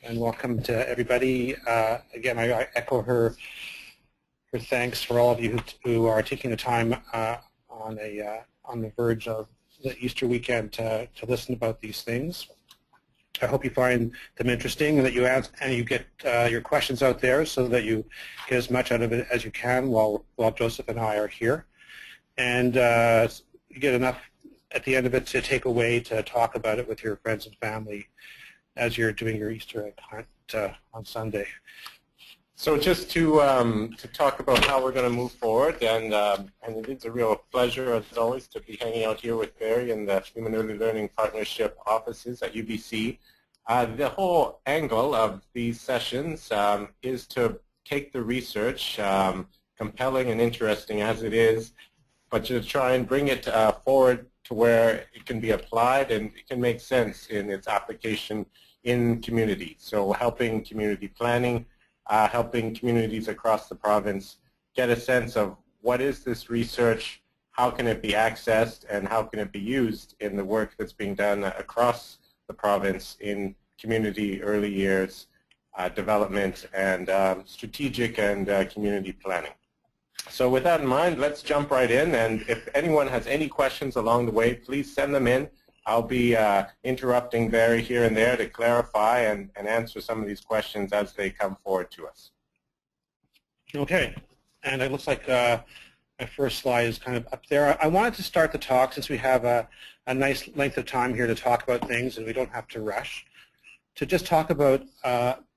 and welcome to everybody. Again, I echo her thanks for all of you who are taking the time on the verge of the Easter weekend to listen about these things. I hope you find them interesting and that you get your questions out there so that you get as much out of it as you can while Joseph and I are here, and you get enough at the end of it to take away to talk about it with your friends and family as you're doing your Easter egg hunt on Sunday. So just to talk about how we're going to move forward, and it is a real pleasure, as always, to be hanging out here with Barry in the Human Early Learning Partnership offices at UBC. The whole angle of these sessions is to take the research, compelling and interesting as it is, but to try and bring it forward to where it can be applied and it can make sense in its application in community. So helping community planning, helping communities across the province get a sense of what is this research, how can it be accessed, and how can it be used in the work that's being done across the province in community early years development and strategic and community planning. So with that in mind, let's jump right in, and if anyone has any questions along the way, please send them in. I'll be interrupting Barry here and there to clarify and answer some of these questions as they come forward to us. Okay, and it looks like my first slide is kind of up there. I wanted to start the talk, since we have a nice length of time here to talk about things and we don't have to rush, to just talk about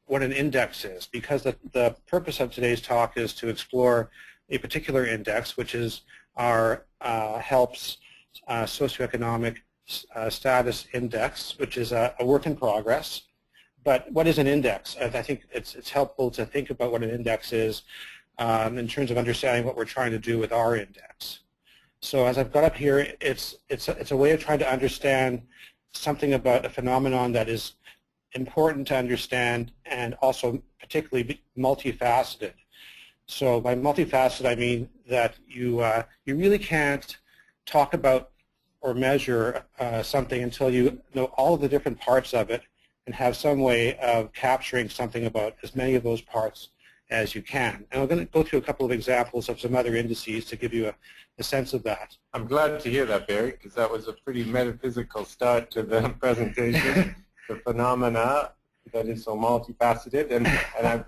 what an index is, because the purpose of today's talk is to explore a particular index, which is our HELP's Socioeconomic Status Index, which is a work in progress. But what is an index? I think it's helpful to think about what an index is in terms of understanding what we're trying to do with our index. So as I've got up here, it's a way of trying to understand something about a phenomenon that is important to understand and also particularly multifaceted. So by multifaceted, I mean that you really can't talk about or measure something until you know all of the different parts of it and have some way of capturing something about as many of those parts as you can. And I'm going to go through a couple of examples of some other indices to give you a sense of that. I'm glad to hear that, Barry, because that was a pretty metaphysical start to the presentation, the phenomena that is so multifaceted, and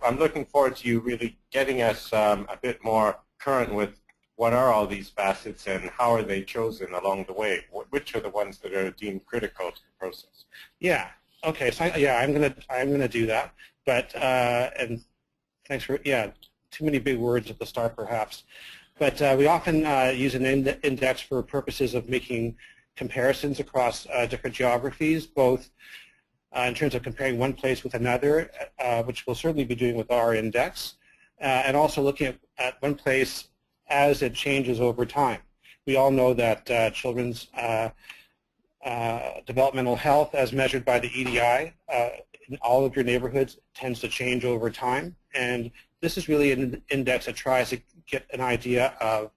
I'm looking forward to you really getting us a bit more current with what are all these facets and how are they chosen along the way? Which are the ones that are deemed critical to the process? Yeah. Okay. So I'm gonna do that. But and thanks for too many big words at the start perhaps. But we often use an index for purposes of making comparisons across different geographies, both in terms of comparing one place with another, which we'll certainly be doing with our index, and also looking at one place as it changes over time. We all know that children's developmental health, as measured by the EDI, in all of your neighborhoods tends to change over time, and this is really an index that tries to get an idea of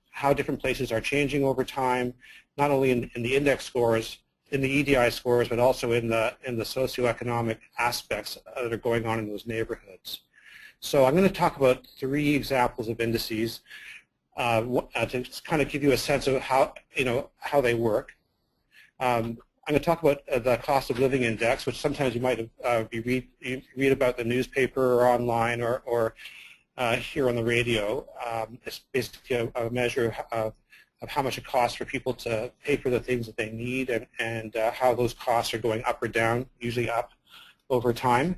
how different places are changing over time, not only in the index scores, in the EDI scores, but also in the socioeconomic aspects that are going on in those neighborhoods. So I'm going to talk about 3 examples of indices to kind of give you a sense of how they work. I'm going to talk about the cost of living index, which sometimes you might read about in the newspaper or online or here on the radio. It's basically a measure of how much it costs for people to pay for the things that they need, and how those costs are going up or down, usually up over time.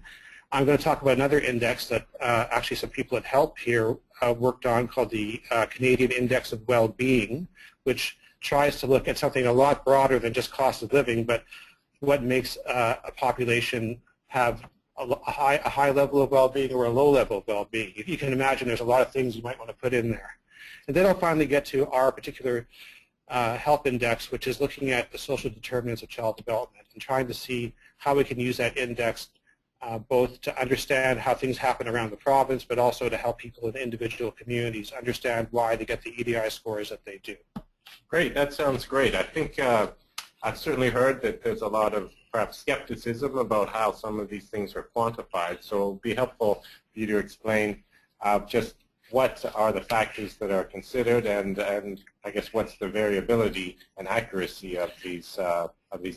I'm going to talk about another index that actually some people at HELP here worked on, called the Canadian Index of Well-Being, which tries to look at something a lot broader than just cost of living, but what makes a population have a high level of well-being or a low level of well-being. You can imagine there's a lot of things you might want to put in there. And then I'll finally get to our particular HELP index, which is looking at the social determinants of child development and trying to see how we can use that index both to understand how things happen around the province, but also to help people in individual communities understand why they get the EDI scores that they do. Great, that sounds great. I think I've certainly heard that there's a lot of perhaps skepticism about how some of these things are quantified. So it would be helpful for you to explain just what are the factors that are considered, and I guess what's the variability and accuracy of these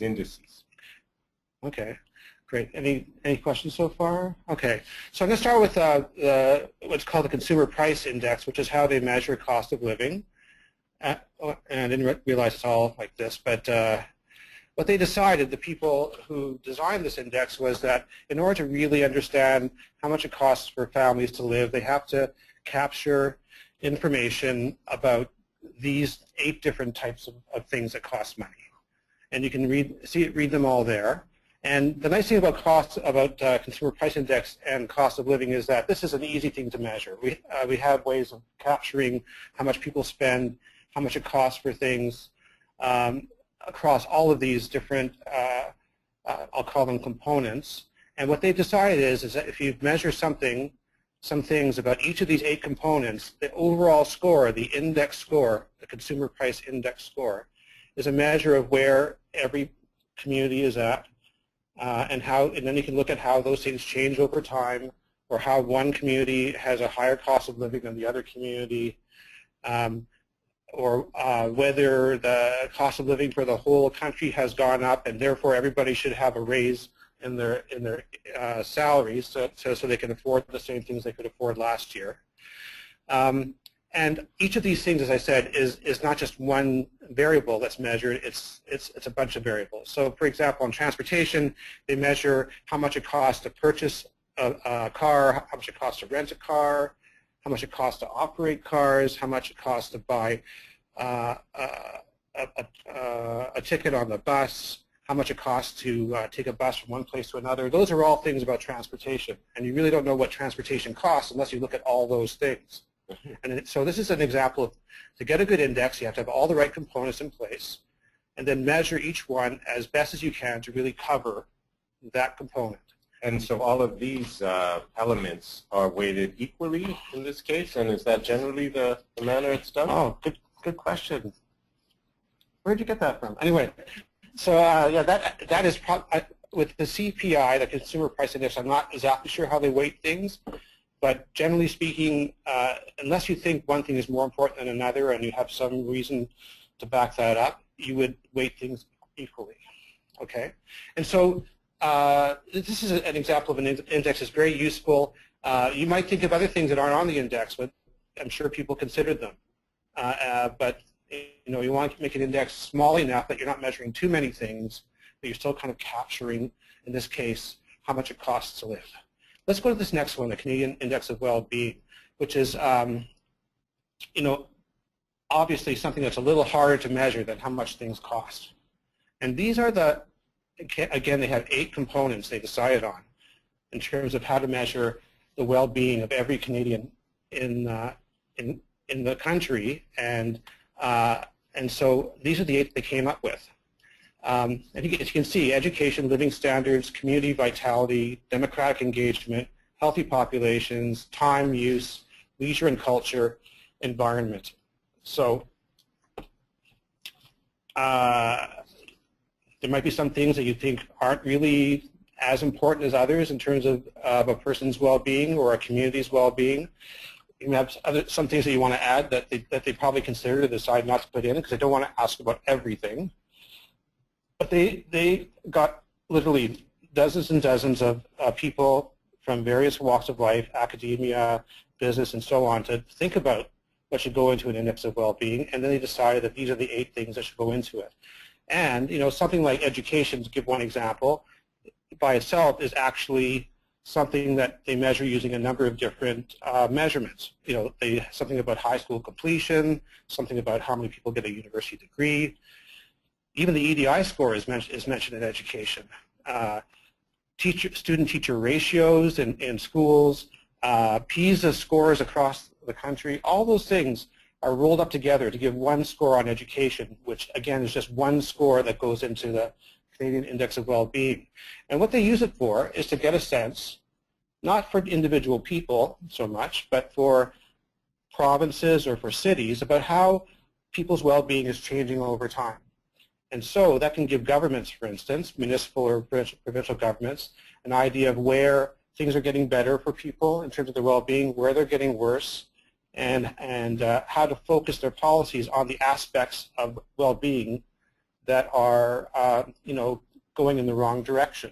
indices. Okay, great. Any questions so far? Okay, so I'm going to start with what's called the Consumer Price Index, which is how they measure cost of living. And I didn't realize it's all like this, but what they decided, the people who designed this index, was that in order to really understand how much it costs for families to live, they have to capture information about these 8 different types of things that cost money. And you can read them all there. And the nice thing about Consumer Price Index and cost of living is that this is an easy thing to measure. We have ways of capturing how much people spend, how much it costs for things, across all of these different, I'll call them components. And what they've decided is that if you measure some things about each of these 8 components, the overall score, the index score, the Consumer Price Index score, is a measure of where every community is at, and then you can look at how those things change over time, or how one community has a higher cost of living than the other community, or whether the cost of living for the whole country has gone up, and therefore everybody should have a raise in their salaries so they can afford the same things they could afford last year. And each of these things, as I said, is not just one variable that's measured. It's a bunch of variables. So, for example, in transportation, they measure how much it costs to purchase a car, how much it costs to rent a car, how much it costs to operate cars, how much it costs to buy a ticket on the bus, how much it costs to take a bus from one place to another. Those are all things about transportation, and you really don't know what transportation costs unless you look at all those things. And so this is an example of, to get a good index, you have to have all the right components in place, and then measure each one as best as you can to really cover that component. And so all of these elements are weighted equally in this case, and is that generally the manner it's done? Oh, good question. Where'd you get that from? Anyway, so yeah, that is with the CPI, the Consumer Price Index. I'm not exactly sure how they weight things, but generally speaking, unless you think one thing is more important than another, and you have some reason to back that up, you would weight things equally. Okay, and so. This is an example of an index that's very useful. You might think of other things that aren't on the index, but I'm sure people considered them. But you want to make an index small enough that you're not measuring too many things, but you're still kind of capturing, in this case, how much it costs to live. Let's go to this next one, the Canadian Index of Well-Being, which is, obviously something that's a little harder to measure than how much things cost. And these are again, they have 8 components they decided on in terms of how to measure the well-being of every Canadian in the country, and so these are the 8 they came up with. And as you can see, education, living standards, community vitality, democratic engagement, healthy populations, time use, leisure and culture, environment. So there might be some things that you think aren't really as important as others in terms of a person's well-being or a community's well-being. You have some things that you want to add that they probably consider to decide not to put in because they don't want to ask about everything. But they got literally dozens and dozens of people from various walks of life, academia, business, and so on, to think about what should go into an index of well-being, and then they decided that these are the 8 things that should go into it. And something like education, to give one example, by itself is actually something that they measure using a number of different measurements. Something about high school completion, something about how many people get a university degree. Even the EDI score is mentioned in education. Student-teacher ratios in schools, PISA scores across the country, all those things are rolled up together to give one score on education, which again is just one score that goes into the Canadian Index of Well-Being. And what they use it for is to get a sense, not for individual people so much, but for provinces or for cities, about how people's well-being is changing over time. And so that can give governments, for instance, municipal or provincial governments, an idea of where things are getting better for people in terms of their well-being, where they're getting worse, and how to focus their policies on the aspects of well-being that are, going in the wrong direction.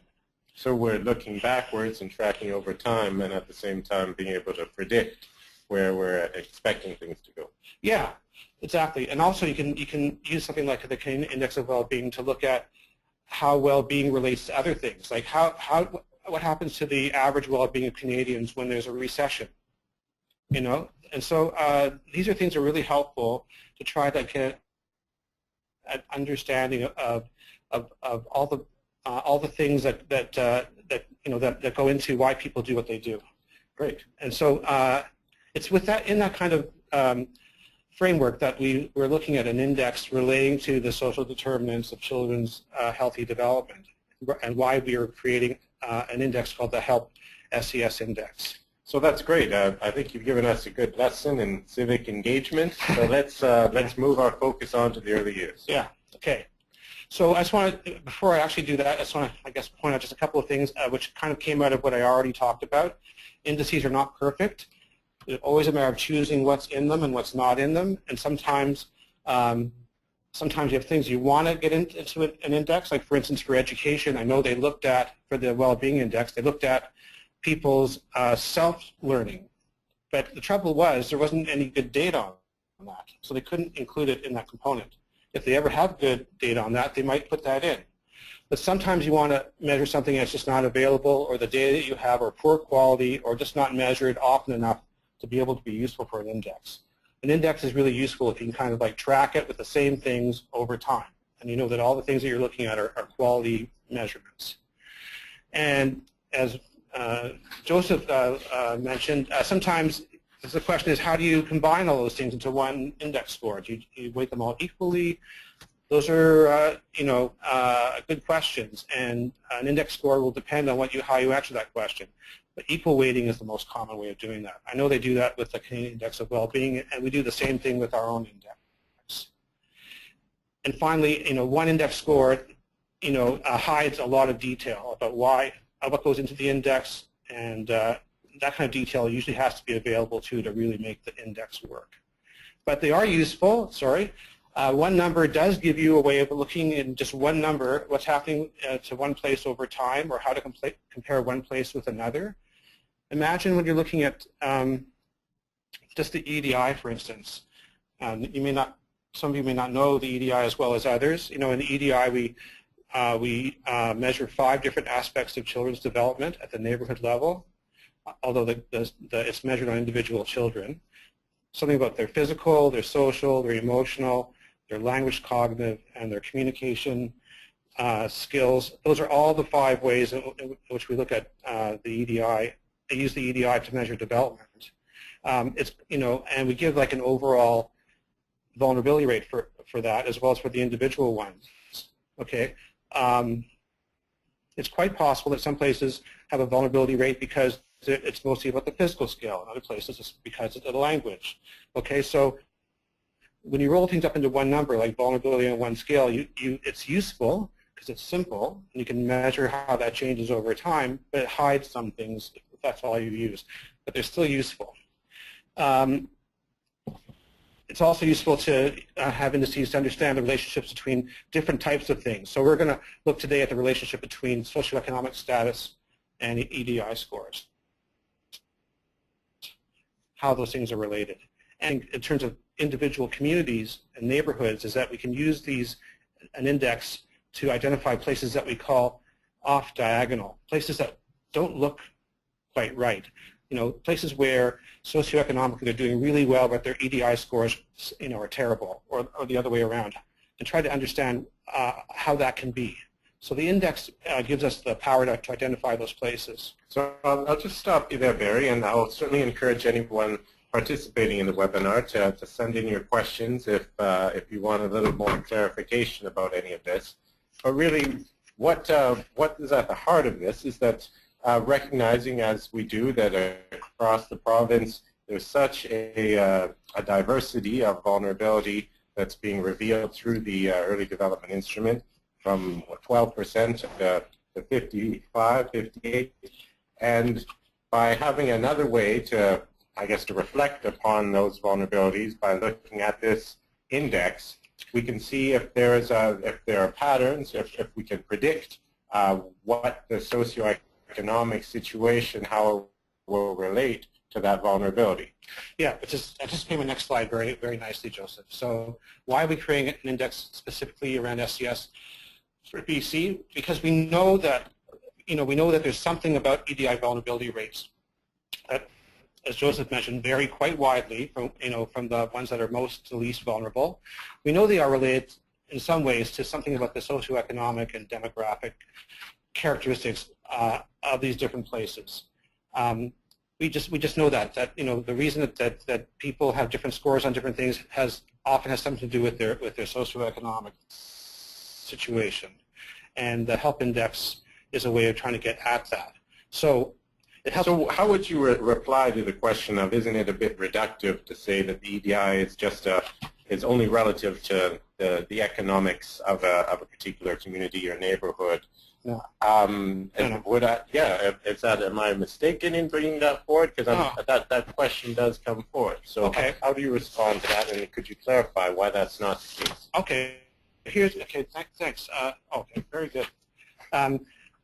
So we're looking backwards and tracking over time, and at the same time being able to predict where we're expecting things to go. Yeah, exactly. And also you can use something like the Canadian Index of Well-Being to look at how well-being relates to other things, like what happens to the average well-being of Canadians when there's a recession, And so these are things that are really helpful to try to get an understanding of all the things that go into why people do what they do. Great. And so it's with that in that kind of framework that we're looking at an index relating to the social determinants of children's healthy development, and why we are creating an index called the HELP SES Index. So that's great. I think you've given us a good lesson in civic engagement. So let's move our focus on to the early years. Yeah. Okay. So I just want to, before I actually do that, I just want to, point out just a couple of things which kind of came out of what I already talked about. Indices are not perfect. It's always a matter of choosing what's in them and what's not in them. And sometimes you have things you want to get into an index. Like, for instance, for education, I know they looked at, for the well-being index, they looked at people's self-learning. But the trouble was there wasn't any good data on that, so they couldn't include it in that component. If they ever have good data on that, they might put that in. But sometimes you want to measure something that's just not available, or the data that you have are poor quality, or just not measured often enough to be able to be useful for an index. An index is really useful if you can kind of like track it with the same things over time, and you know that all the things that you're looking at are quality measurements. And as Joseph mentioned, sometimes the question is, how do you combine all those things into one index score? Do you weight them all equally? Those are, good questions, and an index score will depend on how you answer that question. But equal weighting is the most common way of doing that. I know they do that with the Canadian Index of Well-Being, and we do the same thing with our own index. And finally, one index score, hides a lot of detail about what goes into the index, and that kind of detail usually has to be available to really make the index work. But they are useful. One number does give you a way of looking in just one number what's happening to one place over time, or how to compare one place with another. Imagine when you're looking at just the EDI, for instance. Some of you may not know the EDI as well as others. In the EDI, we measure 5 different aspects of children's development at the neighborhood level, although it's measured on individual children. Something about their physical, their social, their emotional, their language cognitive, and their communication skills. Those are all the 5 ways in which we look at the EDI. They use the EDI to measure development. And we give like an overall vulnerability rate for that, as well as for the individual ones. Okay. It's quite possible that some places have a vulnerability rate because it's mostly about the physical scale. In other places, it's because of the language. Okay, so when you roll things up into one number, like vulnerability on one scale, it's useful because it's simple, and you can measure how that changes over time, but it hides some things if that's all you use. But they're still useful. It's also useful to have indices to understand the relationships between different types of things. So we're going to look today at the relationship between socioeconomic status and EDI scores, how those things are related. And in terms of individual communities and neighborhoods, is that we can use an index to identify places that we call off diagonal, places that don't look quite right. Places where socioeconomically they're doing really well, but their EDI scores, are terrible, or the other way around, and try to understand how that can be. So the index gives us the power to identify those places. So I'll just stop you there, Barry, and I'll certainly encourage anyone participating in the webinar to send in your questions if you want a little more clarification about any of this. But really, what is at the heart of this is that recognizing, as we do, that across the province there's such a diversity of vulnerability that's being revealed through the early development instrument from 12% to 55, 58. And by having another way to, I guess, to reflect upon those vulnerabilities by looking at this index, we can see if there are patterns, if we can predict what the socioeconomic situation, how it will relate to that vulnerability. Yeah, that just came in the next slide very, very nicely, Joseph. So why are we creating an index specifically around SES for BC? Because we know that, we know that there's something about EDI vulnerability rates that, as Joseph mentioned, vary quite widely from, from the ones that are most to least vulnerable. We know they are related in some ways to something about the socioeconomic and demographic characteristics of these different places. We just know that the reason that people have different scores on different things often has something to do with their socioeconomic situation, and the HELP Index is a way of trying to get at that. So it helps. So how would you reply to the question of, isn't it a bit reductive to say that the EDI is just is only relative to the economics of a particular community or neighborhood? No. Would is that, am I mistaken in bringing that forward? Because that question does come forward. So okay. How do you respond to that, and could you clarify why that's not the case? Okay. Thanks. Okay, very good.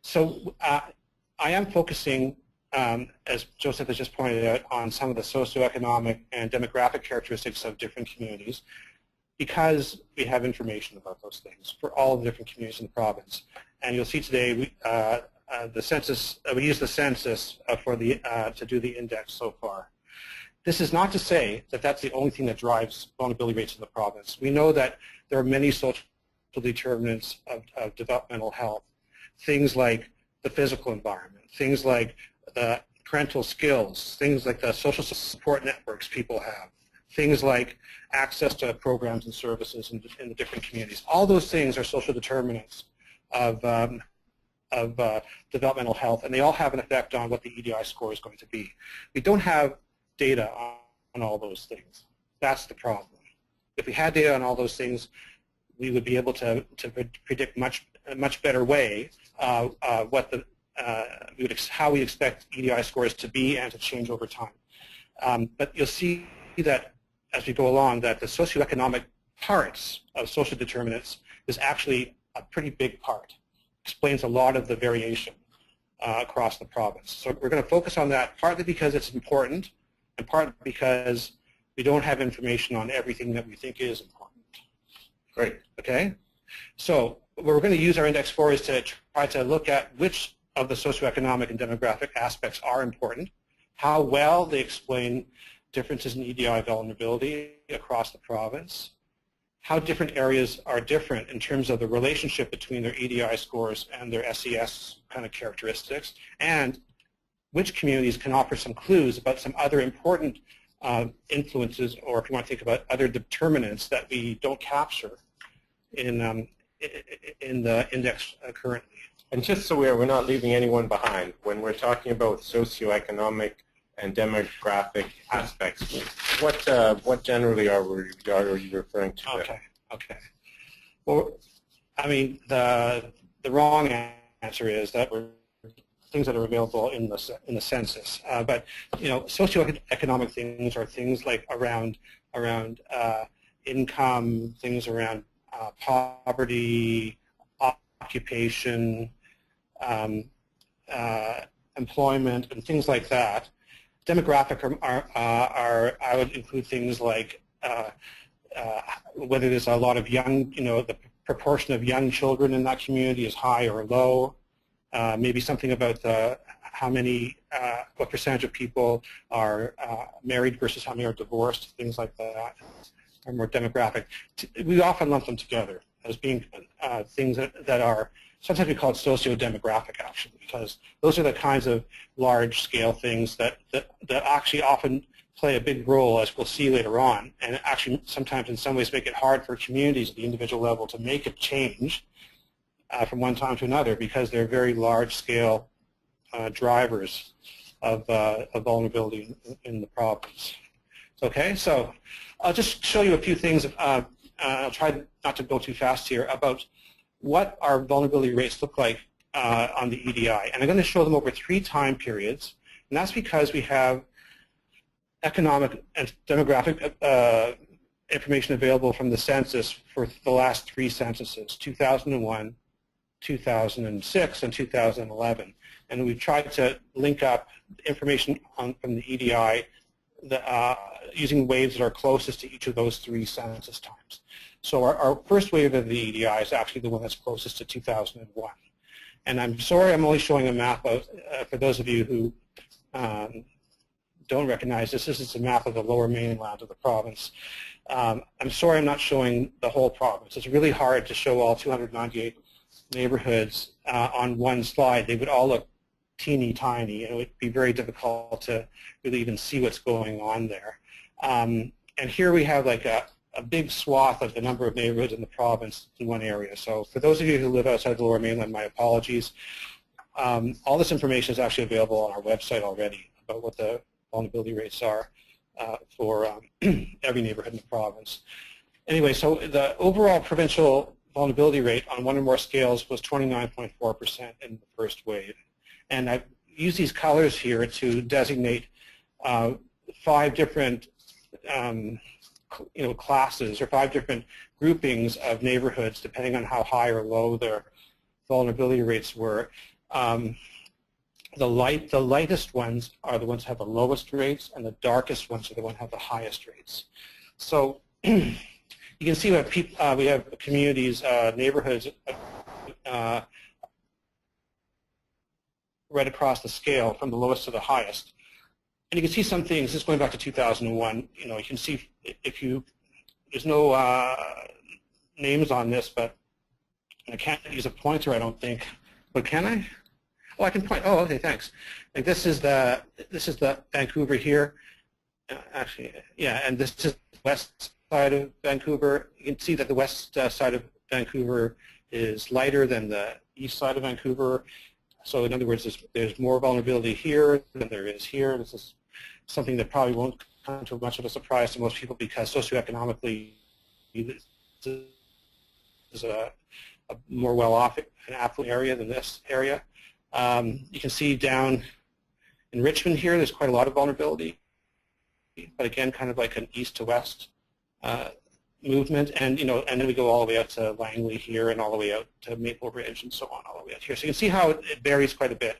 So I am focusing, as Joseph has just pointed out, on some of the socioeconomic and demographic characteristics of different communities, because we have information about those things for all the different communities in the province. And you'll see today the census. We use the census to do the index so far. This is not to say that that's the only thing that drives vulnerability rates in the province. We know that there are many social determinants of developmental health, things like the physical environment, things like the parental skills, things like the social support networks people have, things like access to programs and services in the different communities. All those things are social determinants of developmental health, and they all have an effect on what the EDI score is going to be. We don't have data on all those things. That's the problem. If we had data on all those things, we would be able to predict a much better way what how we expect EDI scores to be and to change over time. But you'll see that as we go along that the socioeconomic parts of social determinants is actually a pretty big part. Explains a lot of the variation across the province. So we're going to focus on that partly because it's important, and partly because we don't have information on everything that we think is important. Great. Okay? So what we're going to use our index for is to try to look at which of the socioeconomic and demographic aspects are important, how well they explain differences in EDI vulnerability across the province, how different areas are different in terms of the relationship between their EDI scores and their SES kind of characteristics, and which communities can offer some clues about some other important influences, or if you want to think about other determinants that we don't capture in the index currently. And just so we're not leaving anyone behind, when we're talking about socioeconomic and demographic aspects, what generally are you referring to? Okay. Well, I mean, the wrong answer is that we're things that are available in the census. But socioeconomic things are things like around income, things around poverty, occupation, employment, and things like that. Demographic are I would include things like whether there's a lot of young, the proportion of young children in that community is high or low. Maybe something about what percentage of people are married versus how many are divorced, things like that, are more demographic. We often lump them together as being things that are, sometimes we call it socio-demographic actually, because those are the kinds of large-scale things that actually often play a big role, as we'll see later on, and actually sometimes in some ways make it hard for communities at the individual level to make a change from one time to another, because they're very large-scale drivers of vulnerability in the province. Okay, so I'll just show you a few things I'll try not to go too fast here, about what our vulnerability rates look like on the EDI. And I'm going to show them over 3 time periods. And that's because we have economic and demographic information available from the census for the last 3 censuses, 2001, 2006, and 2011. And we've tried to link up information from the EDI using waves that are closest to each of those 3 census times. So our first wave of the EDI is actually the one that's closest to 2001. And I'm sorry I'm only showing a map of, for those of you who don't recognize this. This is a map of the lower mainland of the province. I'm sorry I'm not showing the whole province. It's really hard to show all 298 neighborhoods on one slide. They would all look teeny tiny, and it would be very difficult to really even see what's going on there. And here we have like a big swath of the number of neighborhoods in the province in one area. So for those of you who live outside the lower mainland, my apologies. All this information is actually available on our website already about what the vulnerability rates are for every neighborhood in the province. Anyway, so the overall provincial vulnerability rate on 1 or more scales was 29.4% in the first wave. And I've used these colors here to designate 5 different classes or 5 different groupings of neighborhoods depending on how high or low their vulnerability rates were. The lightest ones are the ones that have the lowest rates, and the darkest ones are the ones that have the highest rates. So you can see we have communities, neighborhoods right across the scale from the lowest to the highest. And you can see some things, this is going back to 2001, you can see there's no names on this, but I can't use a pointer, I don't think. But can I? Oh, I can point. Oh, okay, thanks. Like this is the Vancouver here. Actually, yeah, and this is the west side of Vancouver. You can see that the west side of Vancouver is lighter than the east side of Vancouver. So in other words, there's more vulnerability here than there is here. This is something that probably won't come to much of a surprise to most people because socioeconomically this is a more well-off and affluent area than this area. You can see down in Richmond here, there's quite a lot of vulnerability, but again, kind of like an east to west movement, and and then we go all the way out to Langley here, and all the way out to Maple Ridge, and so on, all the way out here. So you can see how it varies quite a bit.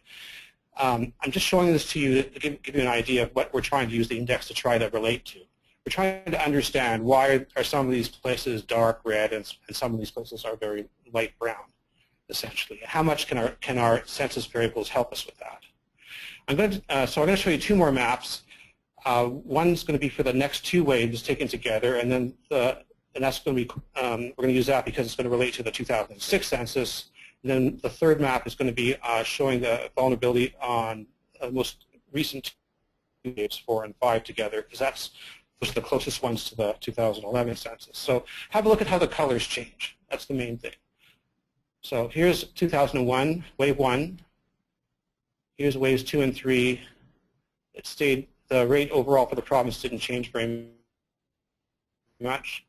I'm just showing this to you to give you an idea of what we're trying to use the index to try to relate to. We're trying to understand why are some of these places dark red and some of these places are very light brown, essentially. How much can our census variables help us with that? So I'm going to show you 2 more maps. One's going to be for the next 2 waves taken together, and then that's going to be we're going to use that because it's going to relate to the 2006 census. And then the 3rd map is going to be showing the vulnerability on the most recent 2 waves, 4 and 5 together, because those are the closest ones to the 2011 census. So have a look at how the colors change. That's the main thing. So here's 2001, wave 1. Here's waves 2 and 3. It stayed, the rate overall for the province didn't change very much.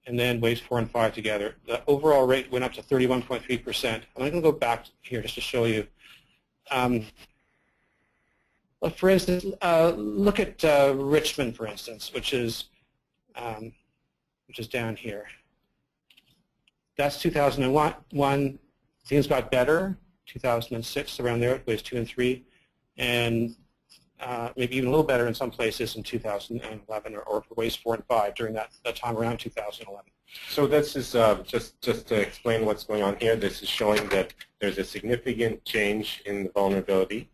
And then waves 4 and 5 together. The overall rate went up to 31.3%. I'm going to go back here just to show you. For instance, look at Richmond, for instance, which is down here. That's 2001. Things got better. 2006, around there, waves 2 and 3, and maybe even a little better in some places in 2011, or for waves 4 and 5 during that time around 2011. So this is just to explain what's going on here. This is showing that there's a significant change in the vulnerability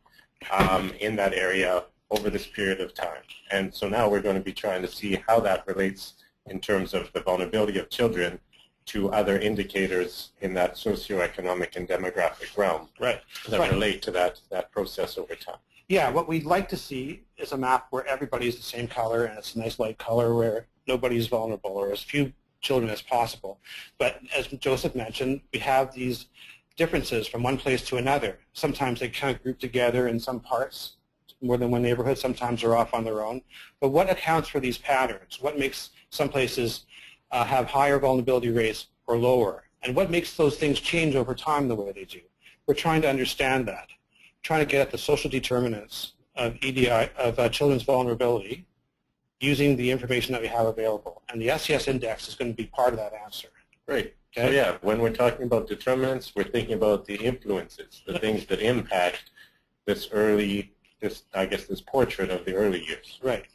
in that area over this period of time. And so now we're going to be trying to see how that relates in terms of the vulnerability of children to other indicators in that socioeconomic and demographic realm that relate to that process over time. Yeah, what we'd like to see is a map where everybody is the same color and it's a nice light color where nobody is vulnerable or as few children as possible. But as Joseph mentioned, we have these differences from one place to another. Sometimes they kind of group together in some parts, more than one neighborhood. Sometimes they're off on their own. But what accounts for these patterns? What makes some places have higher vulnerability rates or lower. And what makes those things change over time the way they do? We're trying to understand that, trying to get at the social determinants of EDI, of children's vulnerability, using the information that we have available. And the SES Index is going to be part of that answer. Great. Okay? So yeah, when we're talking about determinants, we're thinking about the influences, the things that impact this portrait of the early years. Right.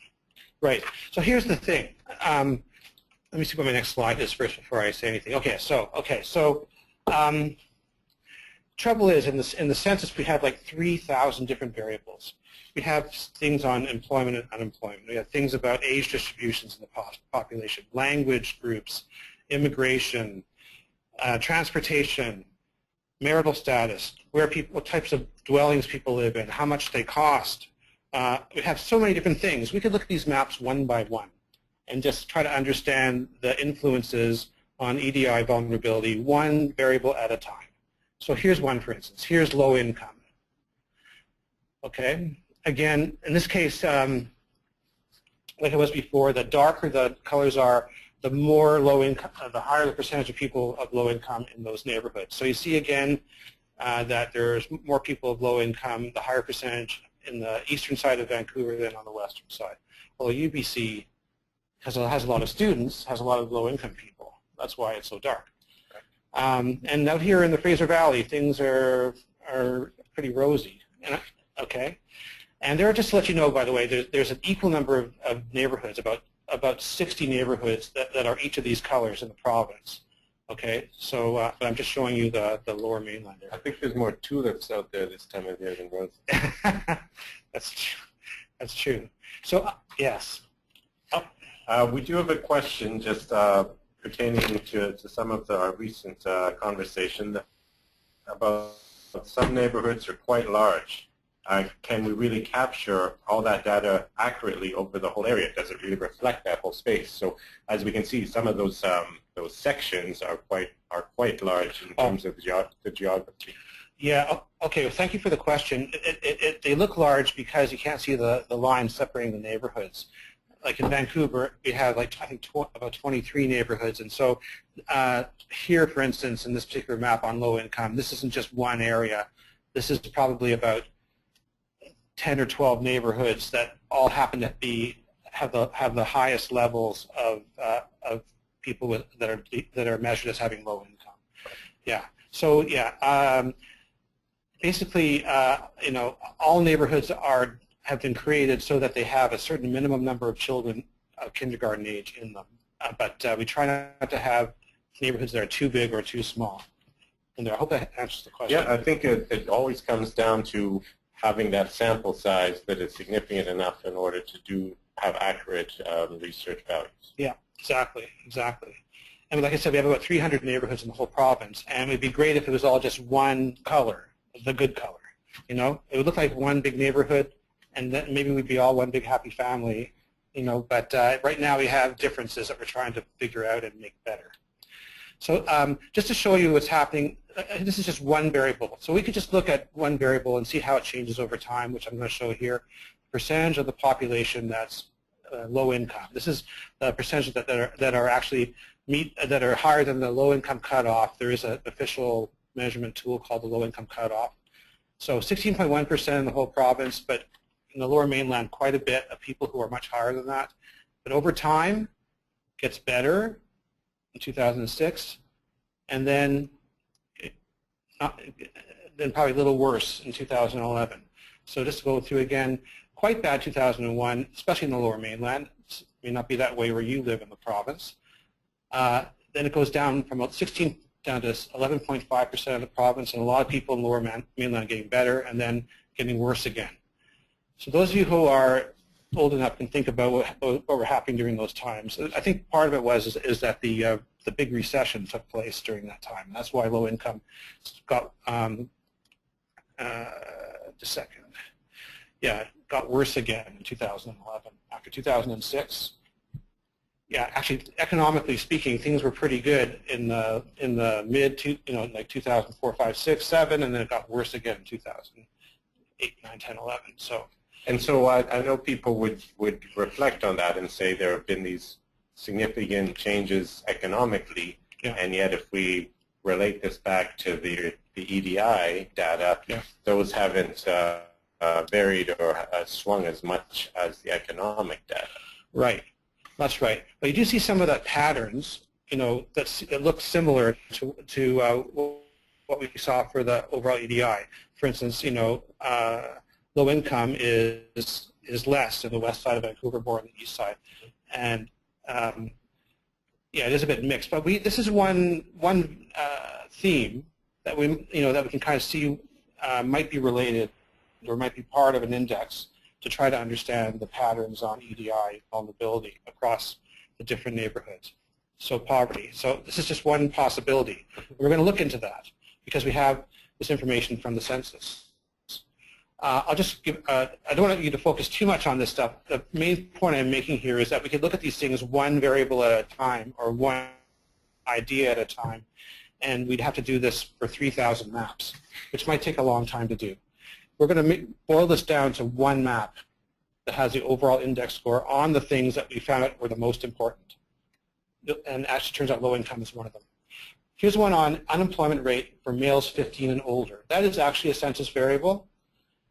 Right. So here's the thing. Let me see what my next slide is first before I say anything. Trouble is, in the census, we have like 3,000 different variables. We have things on employment and unemployment. We have things about age distributions in the population, language groups, immigration, transportation, marital status, what types of dwellings people live in, how much they cost. We have so many different things. We could look at these maps one by one and just try to understand the influences on EDI vulnerability one variable at a time. So here's one, for instance. Here's low income. Okay. Again, in this case, like it was before, the darker the colors are, the more low income, the higher the percentage of people of low income in those neighborhoods. So you see again that there's more people of low income, the higher percentage in the eastern side of Vancouver than on the western side. Well, UBC has a lot of students, has a lot of low income people. That's why it's so dark. And out here in the Fraser Valley, things are pretty rosy. Okay. And there, just to let you know, by the way, there's an equal number of neighborhoods, about 60 neighborhoods that are each of these colors in the province. Okay, so but I'm just showing you the lower mainland area. I think there's more tulips out there this time of year than roses. That's true. That's true. So yes. We do have a question just pertaining to some of our recent conversation about some neighborhoods are quite large. Can we really capture all that data accurately over the whole area? Does it really reflect that whole space? So as we can see, some of those sections are quite large in terms of the geography. Yeah. Okay. Well, thank you for the question. They look large because you can't see the line separating the neighborhoods. Like in Vancouver, we have I think about 23 neighborhoods, and so here, for instance, in this particular map on low income, this isn't just one area. This is probably about 10 or 12 neighborhoods that all happen to have the highest levels of people that are measured as having low income. Yeah. So yeah, basically, all neighborhoods have been created so that they have a certain minimum number of children of kindergarten age in them. But we try not to have neighborhoods that are too big or too small. And I hope that answers the question. Yeah, I think it always comes down to having that sample size that is significant enough in order to have accurate research values. Yeah, exactly. And like I said, we have about 300 neighborhoods in the whole province, and it would be great if it was all just one color, the good color. It would look like one big neighborhood, and then maybe we'd be all one big happy family. But right now we have differences that we're trying to figure out and make better. So just to show you what's happening, this is just one variable. So we could just look at one variable and see how it changes over time, which I'm going to show here. Percentage of the population that's low income. This is the percentage that are actually that are higher than the low income cutoff. There is an official measurement tool called the low income cutoff. So 16.1% in the whole province, but in the lower mainland, quite a bit of people who are much higher than that. But over time, it gets better in 2006, and then probably a little worse in 2011. So just to go through again, quite bad 2001, especially in the lower mainland. It may not be that way where you live in the province. Then it goes down from 16 down to 11.5% of the province, and a lot of people in the lower mainland getting better, and then getting worse again. So those of you who are old enough can think about what were happening during those times. I think part of it is that the big recession took place during that time. That's why low income got just a second. Yeah, it got worse again in 2011. After 2006, yeah, actually, economically speaking, things were pretty good in the mid like 2004, 5, 6, 7, and then it got worse again in 2008, 9, 10, 11. So. And so I know people would reflect on that and say there have been these significant changes economically, and yet if we relate this back to the EDI data, those haven't varied or swung as much as the economic data. Right, that's right. But you do see some of that patterns, that look similar to what we saw for the overall EDI. For instance, low income is less in the west side of Vancouver, more on the east side, and yeah, it is a bit mixed. But this is one theme that we can kind of see might be related or might be part of an index to try to understand the patterns on EDI vulnerability across the different neighborhoods. So poverty. So this is just one possibility. We're going to look into that because we have this information from the census. I'll just give, I don't want you to focus too much on this stuff. The main point I'm making here is that we could look at these things one variable at a time or one idea at a time, and we'd have to do this for 3,000 maps, which might take a long time to do. We're going to boil this down to one map that has the overall index score on the things that we found out were the most important. And actually turns out low income is one of them. Here's one on unemployment rate for males 15 and older. That is actually a census variable.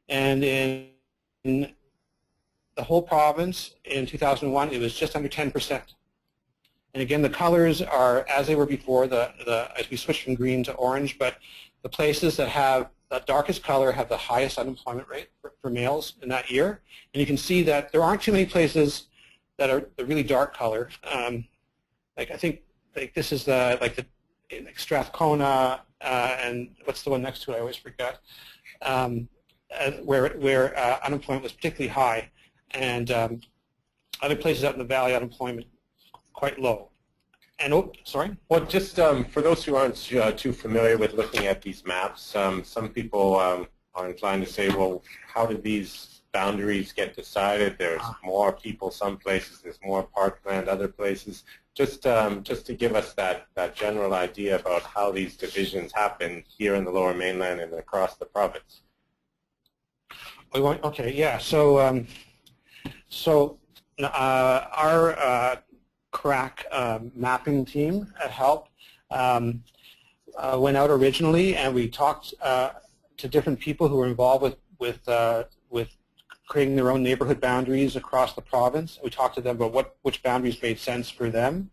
And in the whole province in 2001, it was just under 10%. And again, the colors are as they were before, as we switched from green to orange, but the places that have the darkest color have the highest unemployment rate for males in that year. And you can see that there aren't too many places that are the really dark color. Like I think this is like Strathcona and what's the one next to it? I always forget. Where unemployment was particularly high, and other places out in the valley, unemployment quite low. And sorry? Well, just for those who aren't too familiar with looking at these maps, some people are inclined to say, well, how did these boundaries get decided? There's more people some places, there's more parkland other places. Just to give us that general idea about how these divisions happen here in the Lower Mainland and across the province. Okay, yeah. So, our crack mapping team at HELP went out originally, and we talked to different people who were involved with creating their own neighborhood boundaries across the province. We talked to them about which boundaries made sense for them.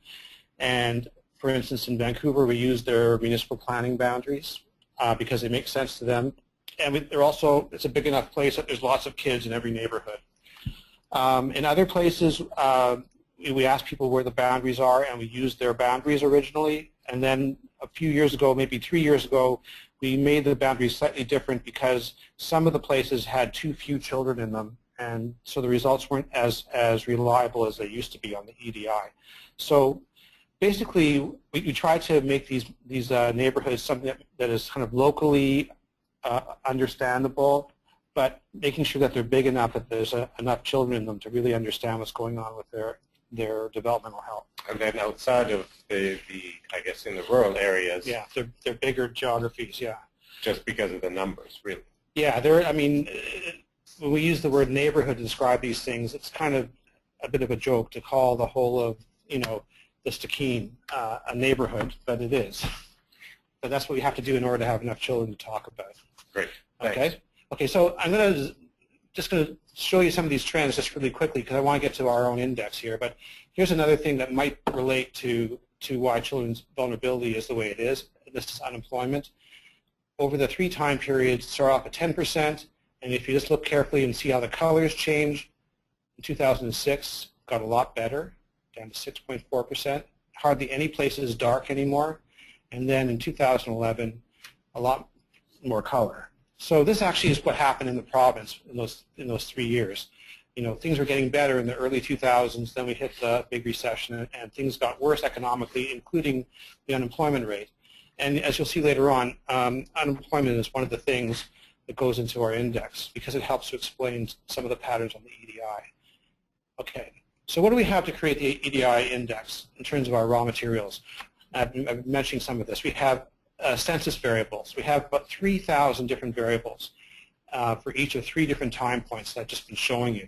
And for instance, in Vancouver, we used their municipal planning boundaries because they make sense to them. And it's a big enough place that there's lots of kids in every neighborhood. In other places, we asked people where the boundaries are, and we used their boundaries originally. And then a few years ago, maybe 3 years ago, we made the boundaries slightly different because some of the places had too few children in them, and so the results weren't as reliable as they used to be on the EDI. So basically, we try to make these neighborhoods something that is kind of locally understandable, but making sure that they're big enough that there's enough children in them to really understand what's going on with their developmental health. And then outside of the I guess in the rural areas. Yeah, they're bigger geographies, yeah. Just because of the numbers, really. Yeah, I mean, when we use the word neighborhood to describe these things, it's kind of a bit of a joke to call the whole of, the Stikine a neighborhood, but it is. But that's what we have to do in order to have enough children to talk about. Great. Okay. Thanks. Okay. So I'm just going to show you some of these trends just really quickly because I want to get to our own index here. But here's another thing that might relate to why children's vulnerability is the way it is. This is unemployment. Over the 3 time periods, start off at 10%, and if you just look carefully and see how the colors change, in 2006 got a lot better, down to 6.4%. Hardly any place is dark anymore. And then in 2011, a lot more color. So this actually is what happened in the province in those 3 years. Things were getting better in the early 2000s. Then we hit the big recession, and things got worse economically, including the unemployment rate. And as you'll see later on, unemployment is one of the things that goes into our index because it helps to explain some of the patterns on the EDI. Okay, so what do we have to create the EDI index in terms of our raw materials? I've been mentioning some of this. We have census variables. We have about 3,000 different variables for each of 3 different time points that I've just been showing you.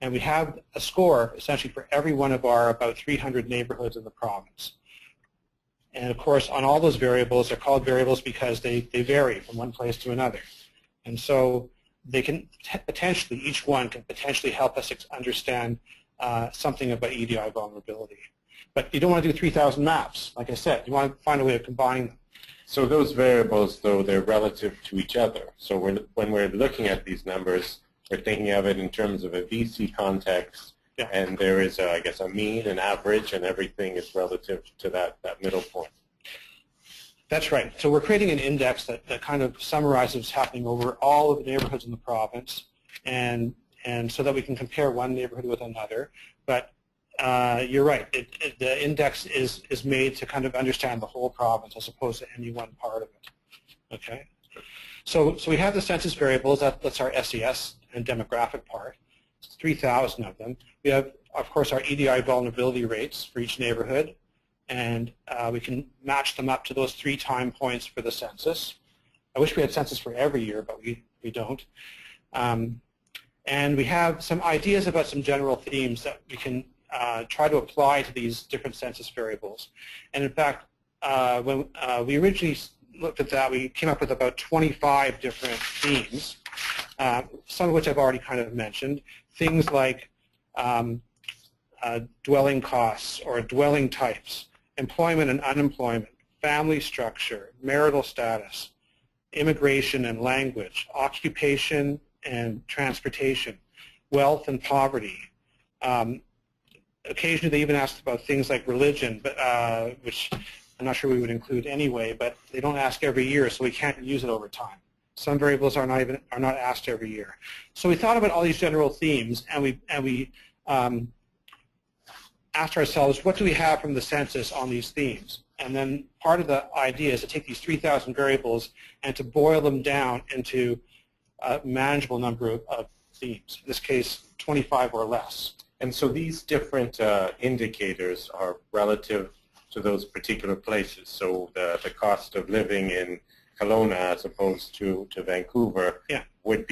And we have a score essentially for every one of our about 300 neighborhoods in the province. And of course, on all those variables, they're called variables because they vary from one place to another. And so they can potentially, each one can potentially help us understand something about EDI vulnerability. But you don't want to do 3,000 maps, like I said. You want to find a way of combining them. So those variables, though, they're relative to each other. So when we're looking at these numbers, we're thinking of it in terms of a VC context, yeah. And there is, I guess, a mean, an average, and everything is relative to that middle point. That's right. So we're creating an index that kind of summarizes what's happening over all of the neighborhoods in the province, and so that we can compare one neighborhood with another. But you're right. The index is made to kind of understand the whole province as opposed to any one part of it. Okay. So we have the census variables. That's our SES and demographic part. It's 3,000 of them. We have, of course, our EDI vulnerability rates for each neighborhood, and we can match them up to those 3 time points for the census. I wish we had census for every year, but we don't. And we have some ideas about some general themes that we can try to apply to these different census variables. And in fact, when we originally looked at that, we came up with about 25 different themes, some of which I've already kind of mentioned. Things like dwelling costs or dwelling types, employment and unemployment, family structure, marital status, immigration and language, occupation and transportation, wealth and poverty. Occasionally they even asked about things like religion, but, which I'm not sure we would include anyway, but they don't ask every year, so we can't use it over time. Some variables are not asked every year. So we thought about all these general themes, and we asked ourselves, what do we have from the census on these themes? And then part of the idea is to take these 3,000 variables and to boil them down into a manageable number of themes. In this case, 25 or less. And so these different indicators are relative to those particular places. So the cost of living in Kelowna as opposed to Vancouver, yeah, would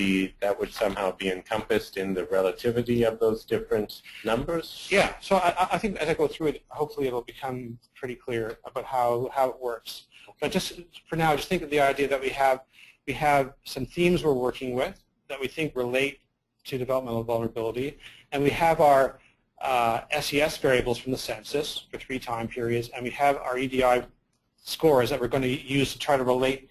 somehow be encompassed in the relativity of those different numbers? Yeah, so I think as I go through it, hopefully it'll become pretty clear about how it works. But just for now, just think of the idea that we have some themes we're working with that we think relate to developmental vulnerability, and we have our SES variables from the census for 3 time periods, and we have our EDI scores that we're going to use to try to relate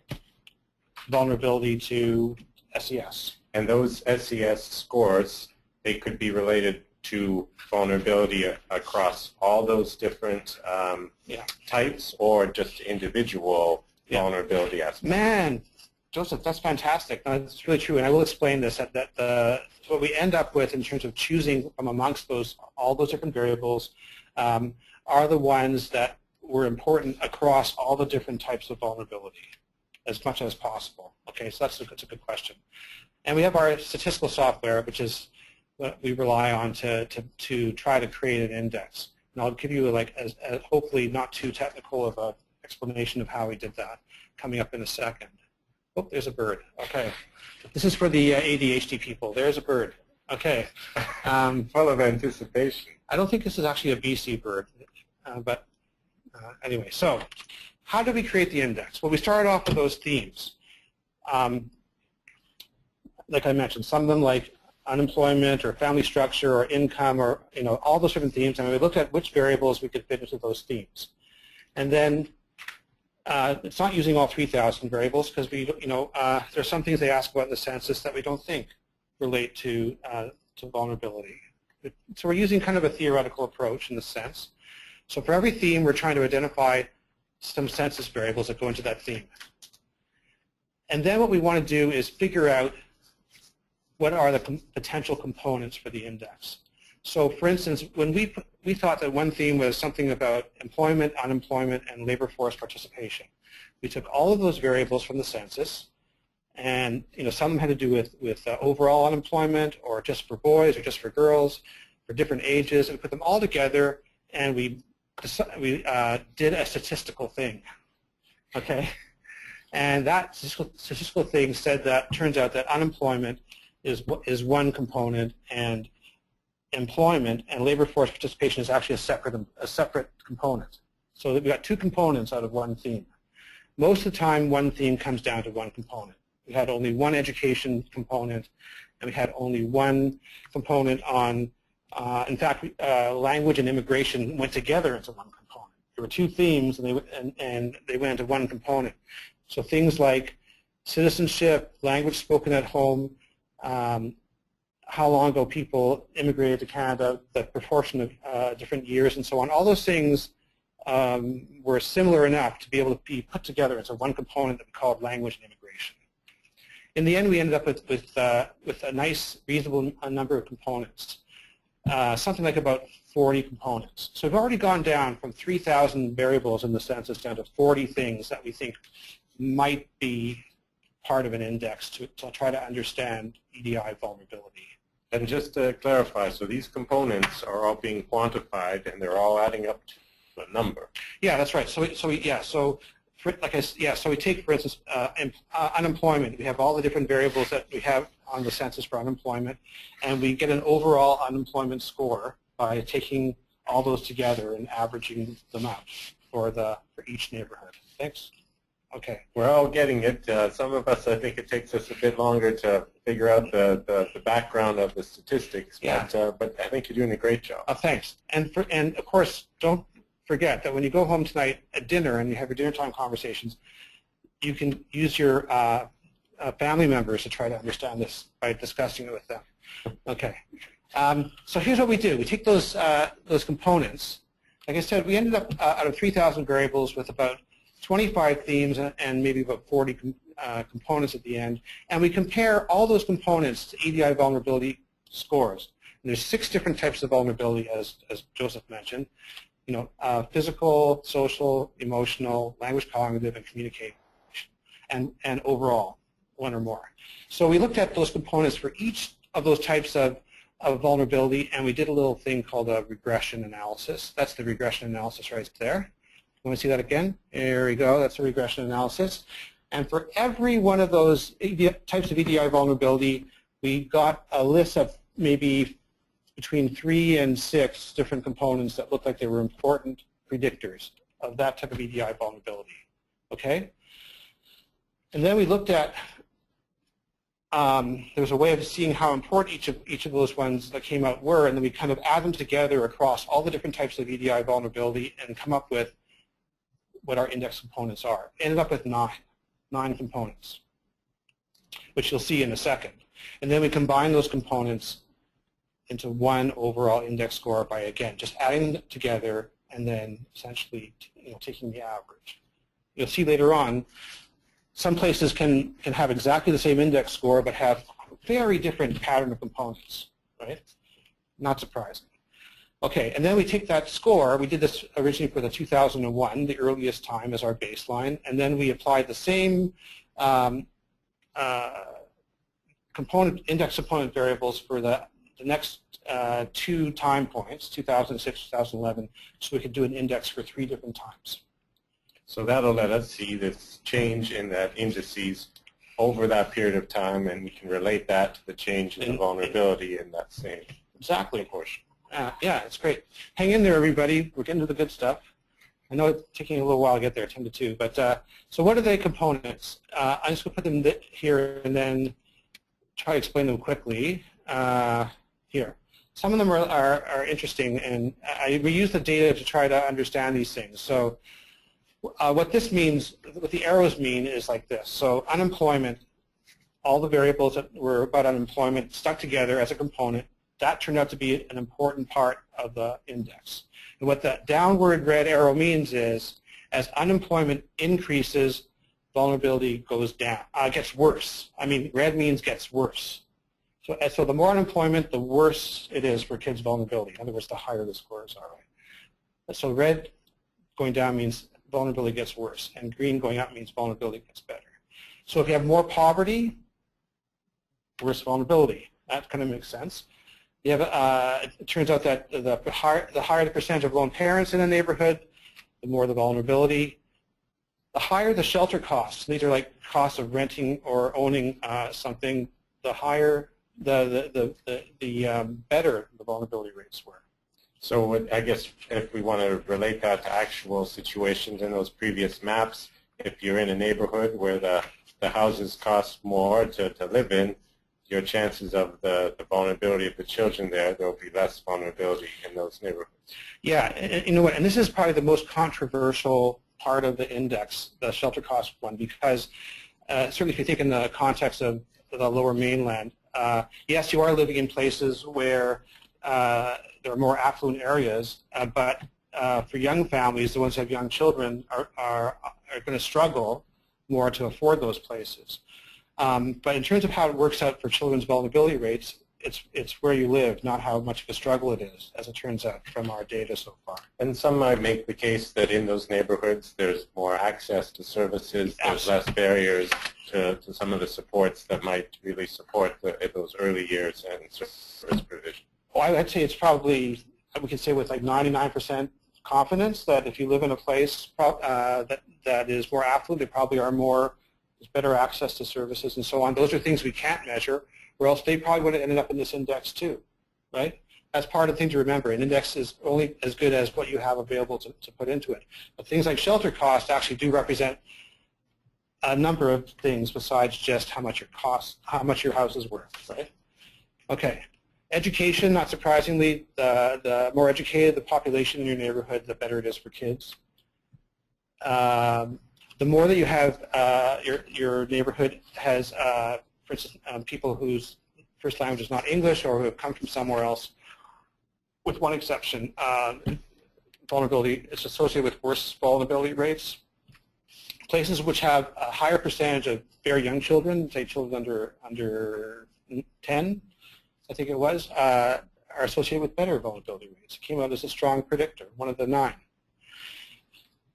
vulnerability to SES. And those SES scores, they could be related to vulnerability across all those different types, or just individual vulnerability aspects? Man, Joseph, that's fantastic. That's really true, and I will explain this. That what we end up with in terms of choosing from amongst all those different variables are the ones that were important across all the different types of vulnerability as much as possible. Okay, so that's a good question. And we have our statistical software, which is what we rely on to try to create an index. And I'll give you a hopefully not too technical of an explanation of how we did that coming up in a second. Oh, there's a bird. Okay. This is for the ADHD people. There's a bird. Okay. Full of anticipation. I don't think this is actually a BC bird, but anyway, so how did we create the index? Well, we started off with those themes. Like I mentioned, some of them like unemployment or family structure or income, or all those different themes, and we looked at which variables we could fit into those themes. And then it's not using all 3,000 variables because there's some things they ask about in the census that we don't think relate to vulnerability. So we're using kind of a theoretical approach in the sense. So for every theme, we're trying to identify some census variables that go into that theme. And then what we want to do is figure out what are the potential components for the index. So for instance, when we thought that one theme was something about employment, unemployment, and labor force participation. We took all of those variables from the census, and some of them had to do with overall unemployment, or just for boys, or just for girls, for different ages, and we put them all together, and we did a statistical thing, okay? And that statistical thing said that turns out that unemployment is one component, and employment and labor force participation is actually a separate component. So we've got two components out of one theme. Most of the time, one theme comes down to one component. We had only one education component, and we had only one component on, in fact, language and immigration went together into one component. There were two themes, and they went into one component. So things like citizenship, language spoken at home, how long ago people immigrated to Canada, the proportion of different years, and so on. All those things were similar enough to be able to be put together into one component that we called language and immigration. In the end, we ended up with a nice, reasonable number of components, something like about 40 components. So we've already gone down from 3,000 variables in the census down to 40 things that we think might be part of an index to try to understand EDI vulnerability. And just to clarify, so these components are all being quantified and they're all adding up to a number. Yeah, that's right. So we take, for instance, unemployment. We have all the different variables that we have on the census for unemployment, and we get an overall unemployment score by taking all those together and averaging them out for each neighborhood. Thanks. Okay. We're all getting it. Some of us, I think it takes us a bit longer to figure out the background of the statistics, yeah. But I think you're doing a great job. Thanks. And of course, don't forget that when you go home tonight at dinner and you have your dinner time conversations, you can use your family members to try to understand this by discussing it with them. Okay. So here's what we do. We take those components. Like I said, we ended up out of 3,000 variables with about 25 themes and maybe about 40 components at the end, and we compare all those components to EDI vulnerability scores. And there's 6 different types of vulnerability, as Joseph mentioned. You know, physical, social, emotional, language, cognitive, and communication, and overall, one or more. So we looked at those components for each of those types of vulnerability, and we did a little thing called a regression analysis. That's the regression analysis right there. You want to see that again? There we go. That's a regression analysis. And for every one of those types of EDI vulnerability, we got a list of maybe between 3 and 6 different components that looked like they were important predictors of that type of EDI vulnerability. Okay? And then we looked at, there was a way of seeing how important each of those ones that came out were, and then we kind of add them together across all the different types of EDI vulnerability and come up with what our index components are. Ended up with 9 components, which you'll see in a second. And then we combine those components into one overall index score by, again, just adding them together and then essentially taking the average. You'll see later on, some places can have exactly the same index score but have very different pattern of components, right? Not surprising. Okay, and then we take that score. We did this originally for the 2001, the earliest time as our baseline, and then we applied the same index component variables for the next 2 time points, 2006, 2011, so we could do an index for 3 different times. So that'll let us see this change in that indices over that period of time, and we can relate that to the change in the vulnerability in that same portion. Yeah, it's great. Hang in there, everybody. We're getting to the good stuff. I know it's taking a little while to get there, 10 to 2. But so what are the components? I'm just going to put them here and then try to explain them quickly. Here. Some of them are interesting, and we use the data to try to understand these things. So what this means, what the arrows mean is like this. So unemployment, all the variables that were about unemployment stuck together as a component. That turned out to be an important part of the index. And what the downward red arrow means is, as unemployment increases, vulnerability goes down, gets worse. I mean, red means gets worse. So the more unemployment, the worse it is for kids' vulnerability. In other words, the higher the scores are. Right? So red going down means vulnerability gets worse, and green going up means vulnerability gets better. So if you have more poverty, worse vulnerability. That kind of makes sense. You have, it turns out that the higher the percentage of lone parents in a neighborhood, the more the vulnerability. The higher the shelter costs, these are like costs of renting or owning something, the higher, the better the vulnerability rates were. So I guess if we want to relate that to actual situations in those previous maps, if you're in a neighborhood where the houses cost more to live in, your chances of the vulnerability of the children there will be less vulnerability in those neighborhoods. Yeah, and you know what, and this is probably the most controversial part of the index, the shelter cost one, because certainly if you think in the context of the lower mainland, yes, you are living in places where there are more affluent areas, but for young families, the ones who have young children are going to struggle more to afford those places. But in terms of how it works out for children's vulnerability rates, it's where you live, not how much of a struggle it is, as it turns out from our data so far. And some might make the case that in those neighborhoods there's more access to services, there's less barriers to some of the supports that might really support those early years and service provision. Well, I'd say it's probably, we could say with like 99% confidence that if you live in a place that is more affluent, there probably are more, there's better access to services and so on. Those are things we can't measure, or else they probably would have ended up in this index too, right? That's part of the thing to remember. An index is only as good as what you have available to put into it. But things like shelter costs actually do represent a number of things besides just how much your house is worth, right? Okay. Education, not surprisingly, the more educated the population in your neighborhood, the better it is for kids. The more that you have, your neighborhood has, for instance, people whose first language is not English or who have come from somewhere else, with one exception, vulnerability is associated with worse vulnerability rates. Places which have a higher percentage of very young children, say children under 10, I think it was, are associated with better vulnerability rates. It came out as a strong predictor, one of the 9.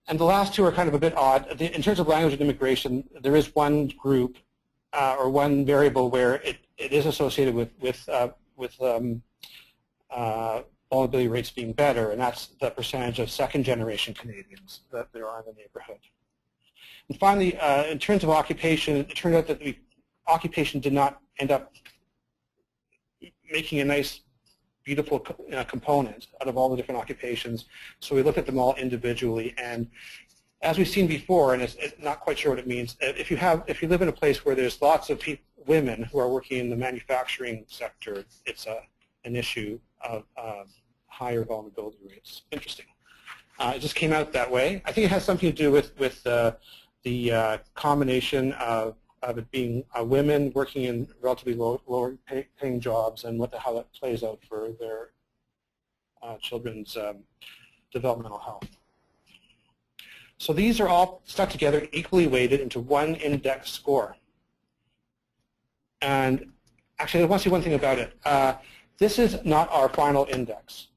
And the last two are kind of a bit odd. In terms of language and immigration, there is one group or one variable where it is associated with vulnerability rates being better, and that's the percentage of second-generation Canadians that there are in the neighborhood. And finally, in terms of occupation, it turned out that the occupation did not end up making a nice, beautiful component out of all the different occupations. So we looked at them all individually, and as we've seen before, and it's not quite sure what it means, if you live in a place where there's lots of women who are working in the manufacturing sector, it's an issue of higher vulnerability rates. Interesting. It just came out that way. I think it has something to do with the combination of it being women working in relatively lower paying jobs and how that plays out for their children's developmental health. So these are all stuck together, equally weighted into one index score. And actually, I want to say one thing about it. This is not our final index.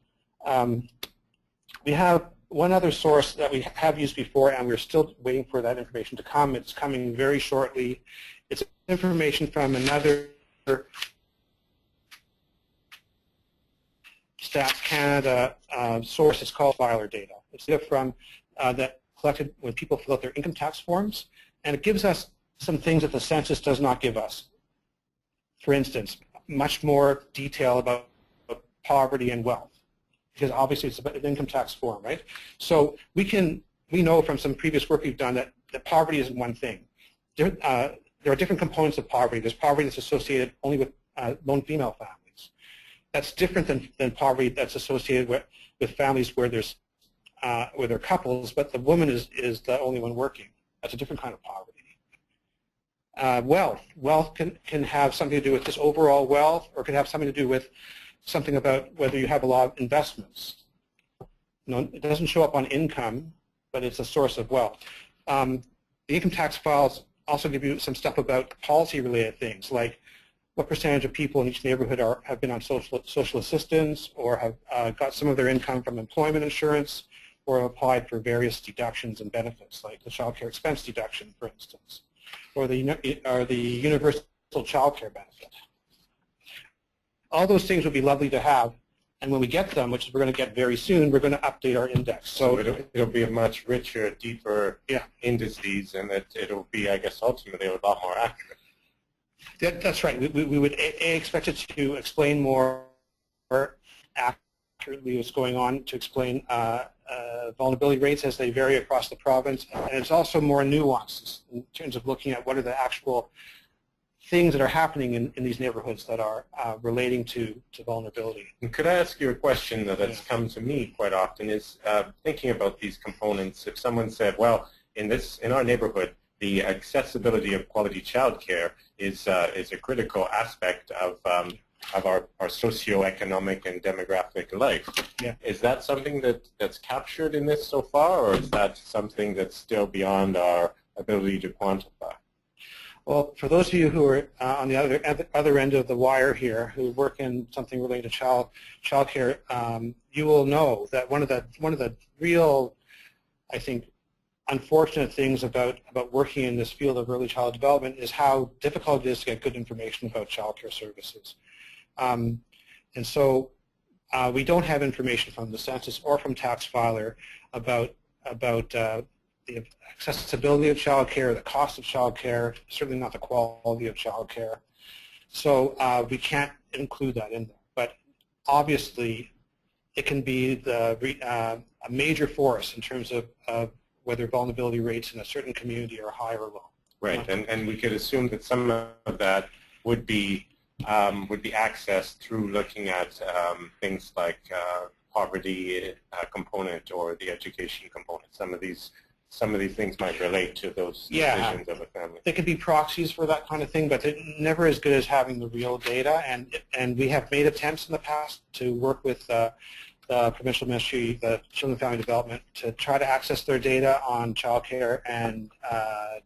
We have one other source that we have used before, and we're still waiting for that information to come. It's coming very shortly. It's information from another Stats Canada source. It's called filer data. It's data from that collected when people fill out their income tax forms, and it gives us some things that the census does not give us. For instance, much more detail about poverty and wealth, because obviously it's about an income tax form, right? So we know from some previous work we've done that poverty isn't one thing. There are different components of poverty. There's poverty that's associated only with lone female families. That's different than poverty that's associated with families where there are couples, but the woman is the only one working. That's a different kind of poverty. Wealth can have something to do with just overall wealth, or can have something to do with something about whether you have a lot of investments. It doesn't show up on income, but it's a source of wealth. The income tax files also give you some stuff about policy-related things, like what percentage of people in each neighborhood have been on social assistance, or have got some of their income from employment insurance, or have applied for various deductions and benefits, like the child care expense deduction, for instance, or the universal child care benefit. All those things would be lovely to have, and when we get them, which we're going to get very soon, we're going to update our index. So it'll be a much richer, deeper indices, and it'll be, I guess, ultimately a lot more accurate. That's right. We would expect it to explain more accurately what's going on to explain vulnerability rates as they vary across the province, and it's also more nuances in terms of looking at what are the actual things that are happening in these neighborhoods that are relating to vulnerability. And could I ask you a question that's come to me quite often is thinking about these components. If someone said, well, in our neighborhood, the accessibility of quality childcare is a critical aspect of our socioeconomic and demographic life. Yeah. Is that something that's captured in this so far, or is that something that's still beyond our ability to quantify? Well, for those of you who are on the other end of the wire here, who work in something related to childcare, you will know that one of the real, I think, unfortunate things about working in this field of early child development is how difficult it is to get good information about childcare services. And so we don't have information from the Census or from Tax Filer about the accessibility of childcare, the cost of childcare, certainly not the quality of childcare. So we can't include that in there. But obviously, it can be a major force in terms of whether vulnerability rates in a certain community are high or low. Right, and we could assume that some of that would be accessed through looking at things like poverty component or the education component. Some of these things might relate to those decisions of a family. They could be proxies for that kind of thing, but they're never as good as having the real data. And we have made attempts in the past to work with the Provincial Ministry, the Children and Family Development, to try to access their data on childcare, and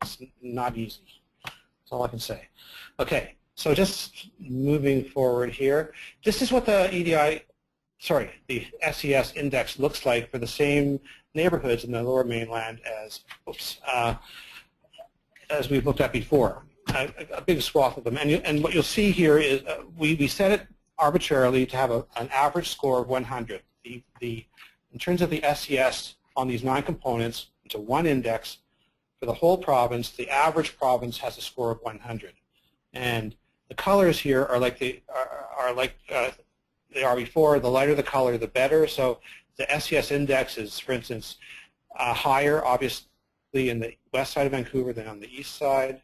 it's not easy. That's all I can say. Okay, so just moving forward here, this is what the the SES Index looks like for the same neighborhoods in the Lower Mainland as we've looked at before, a big swath of them. And what you'll see here is we set it arbitrarily to have an average score of 100. In terms of the SES on these 9 components, into one index for the whole province, the average province has a score of 100. And the colors here are like they are before. The lighter the color, the better. So the SES Index is, for instance, higher, obviously, in the west side of Vancouver than on the east side.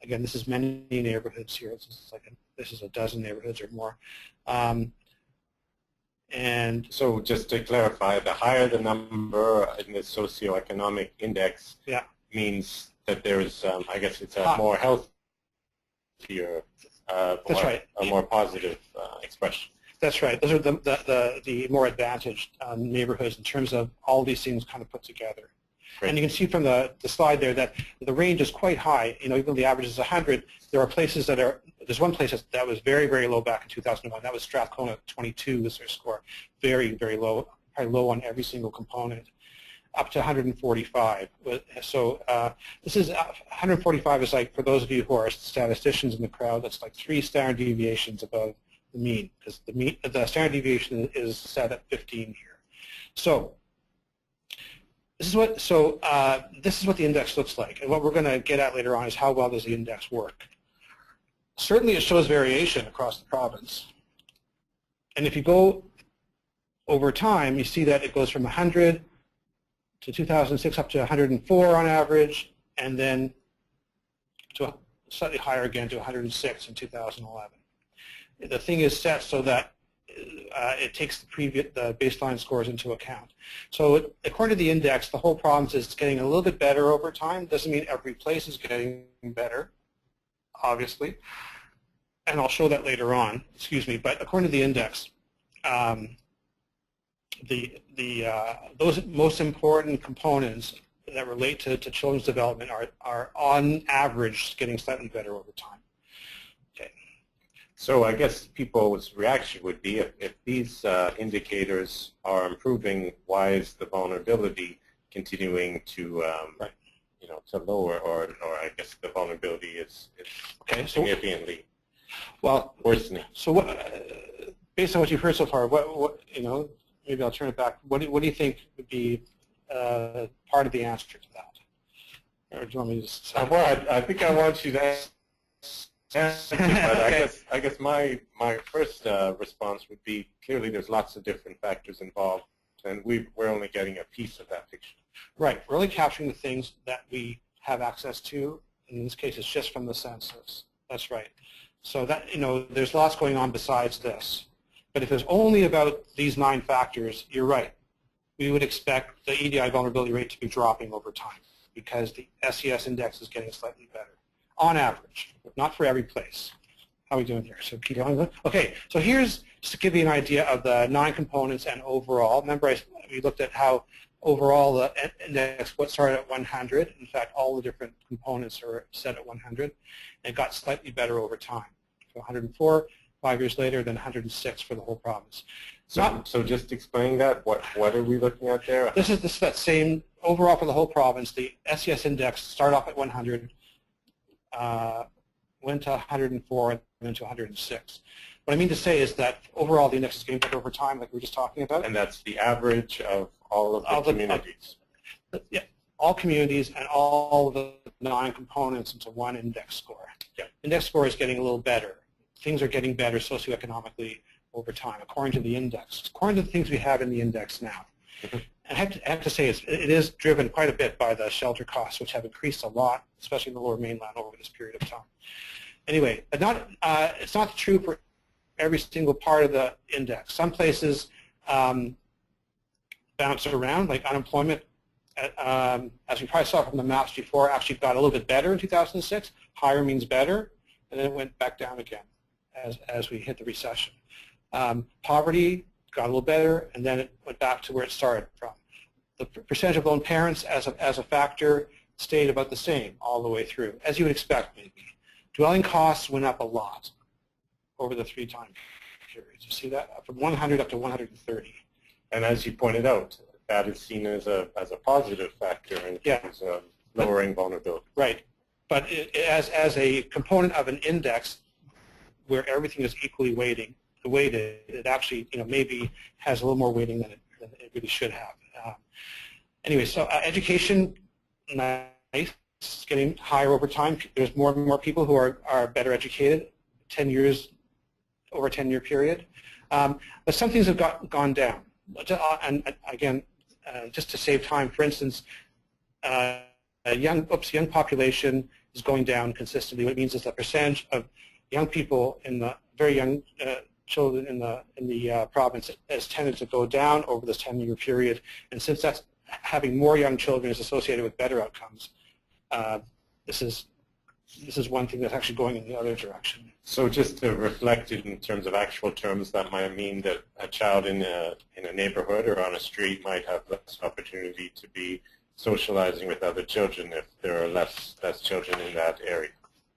Again, this is many neighborhoods here. This is a dozen neighborhoods or more. And so just to clarify, the higher the number in the socioeconomic index means that there's, I guess it's a more healthier, that's right, a more positive expression. That's right. Those are the more advantaged neighborhoods in terms of all these things kind of put together. Great. And you can see from the slide there that the range is quite high. You know, even though the average is 100, there are places that are. There's one place that was very, very low back in 2001. That was Strathcona. 22 was their score. Very, very low. Probably low on every single component. Up to 145. So this is 145 is like, for those of you who are statisticians in the crowd, that's like 3 standard deviations above the mean, because the standard deviation is set at 15 here. So this is what the index looks like, and what we're going to get at later on is how well does the index work. Certainly, it shows variation across the province, and if you go over time, you see that it goes from 100 to 2006 up to 104 on average, and then to slightly higher again to 106 in 2011. The thing is set so that it takes the baseline scores into account. So according to the index, the whole province is getting a little bit better over time. Doesn't mean every place is getting better, obviously, and I'll show that later on. Excuse me, but according to the index, those most important components that relate to children's development are on average getting slightly better over time. So I guess people's reaction would be if these indicators are improving, why is the vulnerability continuing to to lower, or I guess the vulnerability is significantly worsening. So based on what you've heard so far, maybe I'll turn it back. What do you think would be part of the answer to that? Or do you want me to say? Well, I think I want you to Yeah, but okay. I guess my first response would be clearly there's lots of different factors involved, and we're only getting a piece of that picture. Right. We're only capturing the things that we have access to. In this case, it's just from the census. That's right. So that, there's lots going on besides this. But if it's only about these 9 factors, you're right. We would expect the EDI vulnerability rate to be dropping over time because the SES index is getting slightly better, on average, not for every place. How are we doing here? So keep going. Okay, so here's just to give you an idea of the 9 components and overall. Remember, we looked at how overall the index what started at 100. In fact, all the different components are set at 100, and it got slightly better over time. So 104, 5 years later, then 106 for the whole province. So just explaining that, what are we looking at there? This is that same overall for the whole province. The SES index started off at 100, went to 104, and then to 106. What I mean to say is that overall the index is getting better over time, like we were just talking about. And that's the average of all of the communities. Yeah, all communities and all of the 9 components into one index score. Yeah. Index score is getting a little better. Things are getting better socioeconomically over time, according to the index, according to the things we have in the index now. Mm-hmm. And I have to say it is driven quite a bit by the shelter costs, which have increased a lot, especially in the Lower Mainland over this period of time. Anyway, but it's not true for every single part of the index. Some places bounce around, like unemployment, as we probably saw from the maps before, actually got a little bit better in 2006. Higher means better, and then it went back down again as we hit the recession. Poverty got a little better, and then it went back to where it started from. The percentage of lone parents as a factor stayed about the same all the way through, as you would expect maybe. Dwelling costs went up a lot over the 3 time periods. You see that? From 100 up to 130. And as you pointed out, that is seen as a positive factor in terms of lowering vulnerability. Right. But as a component of an index where everything is equally weighted, it actually maybe has a little more weighting than it really should have. Anyway, so education, nice, it's getting higher over time. There's more and more people who are better educated, 10 years, over a 10-year period. But some things have gone down. And again, just to save time, for instance, young population is going down consistently. What it means is the percentage of young people in the very young children in the province has tended to go down over this 10-year period. And since that's having more young children is associated with better outcomes, this is one thing that's actually going in the other direction. So just to reflect it in terms of actual terms, that might mean that a child in a neighborhood or on a street might have less opportunity to be socializing with other children if there are less children in that area.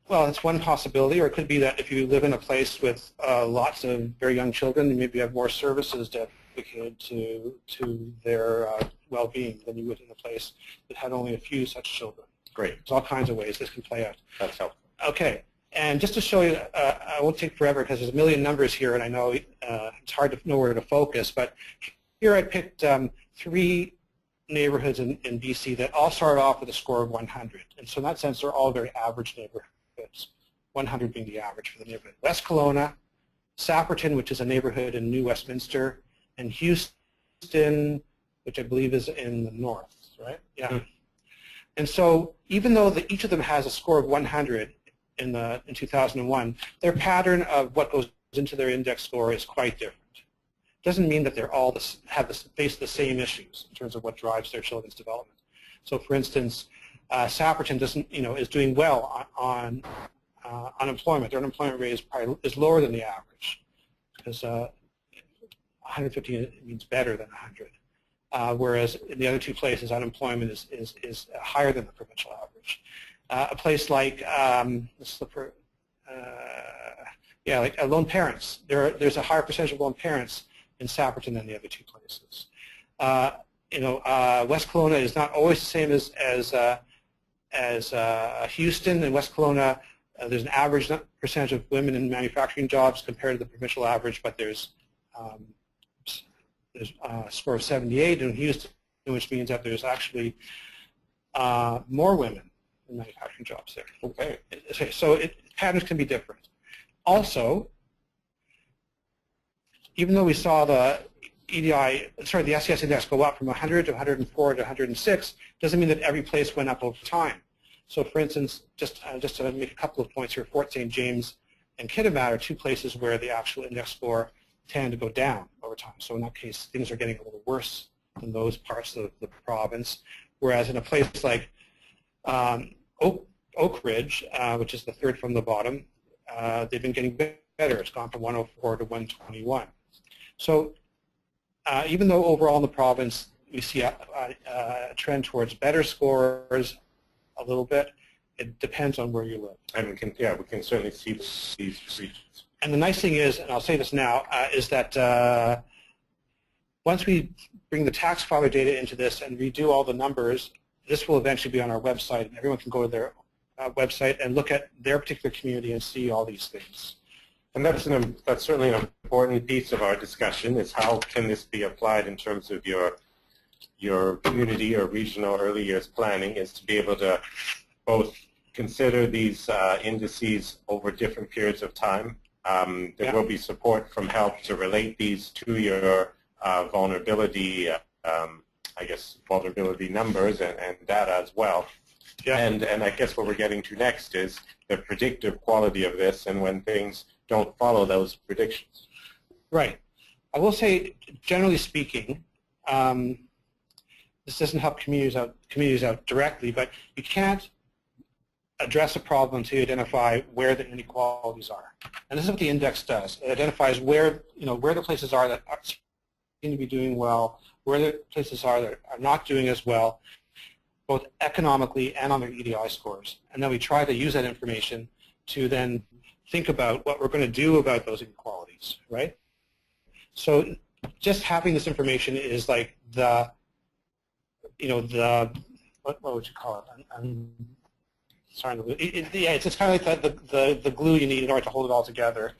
Well, it's one possibility, or it could be that if you live in a place with lots of very young children, then maybe you have more services dedicated to their well-being than you would in a place that had only a few such children. Great. There's all kinds of ways this can play out. That's helpful. Okay, and just to show you, I won't take forever because there's a million numbers here, and I know it's hard to know where to focus, but here I picked 3 neighborhoods in BC that all started off with a score of 100, and so in that sense they're all very average neighborhoods, 100 being the average for the neighborhood. West Kelowna, Sapperton, which is a neighborhood in New Westminster, and Houston, which I believe is in the north, right? Yeah. Mm-hmm. And so even though each of them has a score of 100 in 2001, their pattern of what goes into their index score is quite different. It doesn't mean that they're all face the same issues in terms of what drives their children's development. So for instance, Sapperton is doing well on unemployment. Their unemployment rate is lower than the average because 150 means better than 100. Whereas in the other 2 places, unemployment is higher than the provincial average. A place like like lone parents. There's a higher percentage of lone parents in Sapperton than the other 2 places. West Kelowna is not always the same as Houston. In West Kelowna, there's an average percentage of women in manufacturing jobs compared to the provincial average, but there's a score of 78 in Houston, which means that there's actually more women in manufacturing jobs there. Okay. So patterns can be different. Also, even though we saw the the SES index go up from 100 to 104 to 106, doesn't mean that every place went up over time. So for instance, just to make a couple of points here, Fort St. James and Kitimat are two places where the actual index score tend to go down over time. So in that case, things are getting a little worse in those parts of the province, whereas in a place like Oak Ridge, which is the third from the bottom, they've been getting better. It's gone from 104 to 121. So even though overall in the province we see a trend towards better scores a little bit, it depends on where you live. And we can certainly see these regions. And the nice thing is, and I'll say this now, is that once we bring the tax filer data into this and redo all the numbers, this will eventually be on our website, and everyone can go to their website and look at their particular community and see all these things. And that's certainly an important piece of our discussion, is how can this be applied in terms of your community or regional early years planning, is to be able to both consider these indices over different periods of time. There will be support from HELP to relate these to your vulnerability, vulnerability numbers and data as well. Yeah. And I guess what we're getting to next is the predictive quality of this, and when things don't follow those predictions. Right. I will say, generally speaking, this doesn't help communities out directly, but you can't address a problem until you identify where the inequalities are. And this is what the index does. It identifies where the places are that seem to be doing well, where the places are that are not doing as well, both economically and on their EDI scores. And then we try to use that information to then think about what we're going to do about those inequalities, right? So just having this information is like what would you call it? I'm sorry, it's just kind of like the glue you need in order to hold it all together.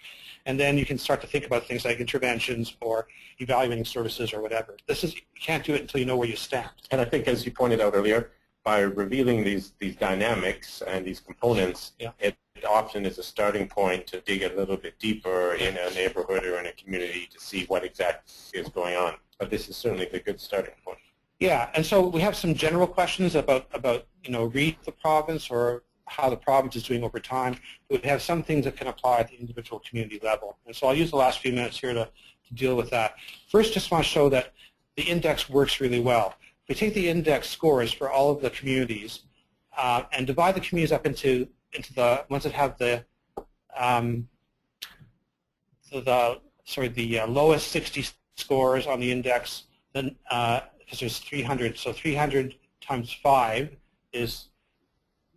And then you can start to think about things like interventions or evaluating services or whatever. You can't do it until you know where you stand. And I think, as you pointed out earlier, by revealing these dynamics and these components, yeah, it often is a starting point to dig a little bit deeper in a neighborhood or in a community to see what exactly is going on. But this is certainly a good starting point. Yeah, and so we have some general questions about read the province or how the province is doing over time. We have some things that can apply at the individual community level. And so I'll use the last few minutes here to deal with that. First, just want to show that the index works really well. If we take the index scores for all of the communities and divide the communities up into the ones that have the lowest 60 scores on the index, then because there's 300, so 300 times 5 is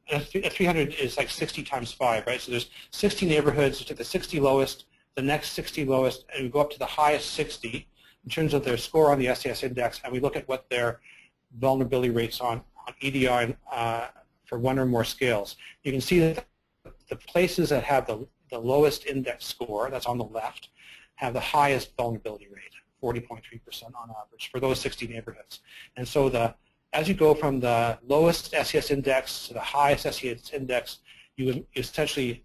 300 is like 60 times 5, right? So there's 60 neighborhoods. You take the 60 lowest, the next 60 lowest, and we go up to the highest 60 in terms of their score on the SES Index, and we look at what their vulnerability rates on EDI for one or more scales. You can see that the places that have the lowest index score, that's on the left, have the highest vulnerability rate, 40.3% on average for those 60 neighborhoods. And so as you go from the lowest SES index to the highest SES index, you essentially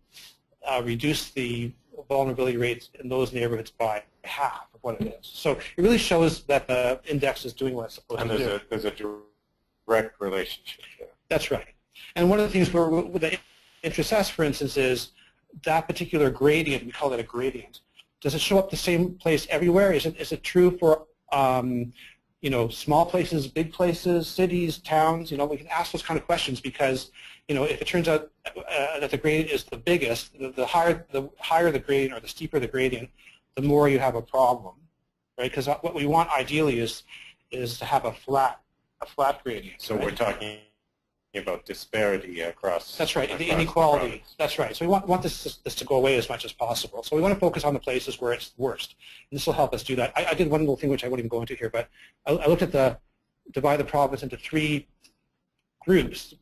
reduce the vulnerability rates in those neighborhoods by half of what it is. So it really shows that the index is doing what it's supposed to do. And there's a direct relationship there. That's right. And one of the things that interests us, for instance, is that particular gradient. We call it a gradient. Does it show up the same place everywhere? Is it true for small places, big places, cities, towns? We can ask those kind of questions because if it turns out that the gradient is the biggest, the higher the gradient or the steeper the gradient, the more you have a problem, right? Because what we want ideally is to have a flat gradient. So right? We're talking about disparity across. That's right, the inequality. That's right. So we want this to go away as much as possible. So we want to focus on the places where it's worst. And this will help us do that. I did one little thing which I won't even go into here, but I looked at divide the province into 3 groups,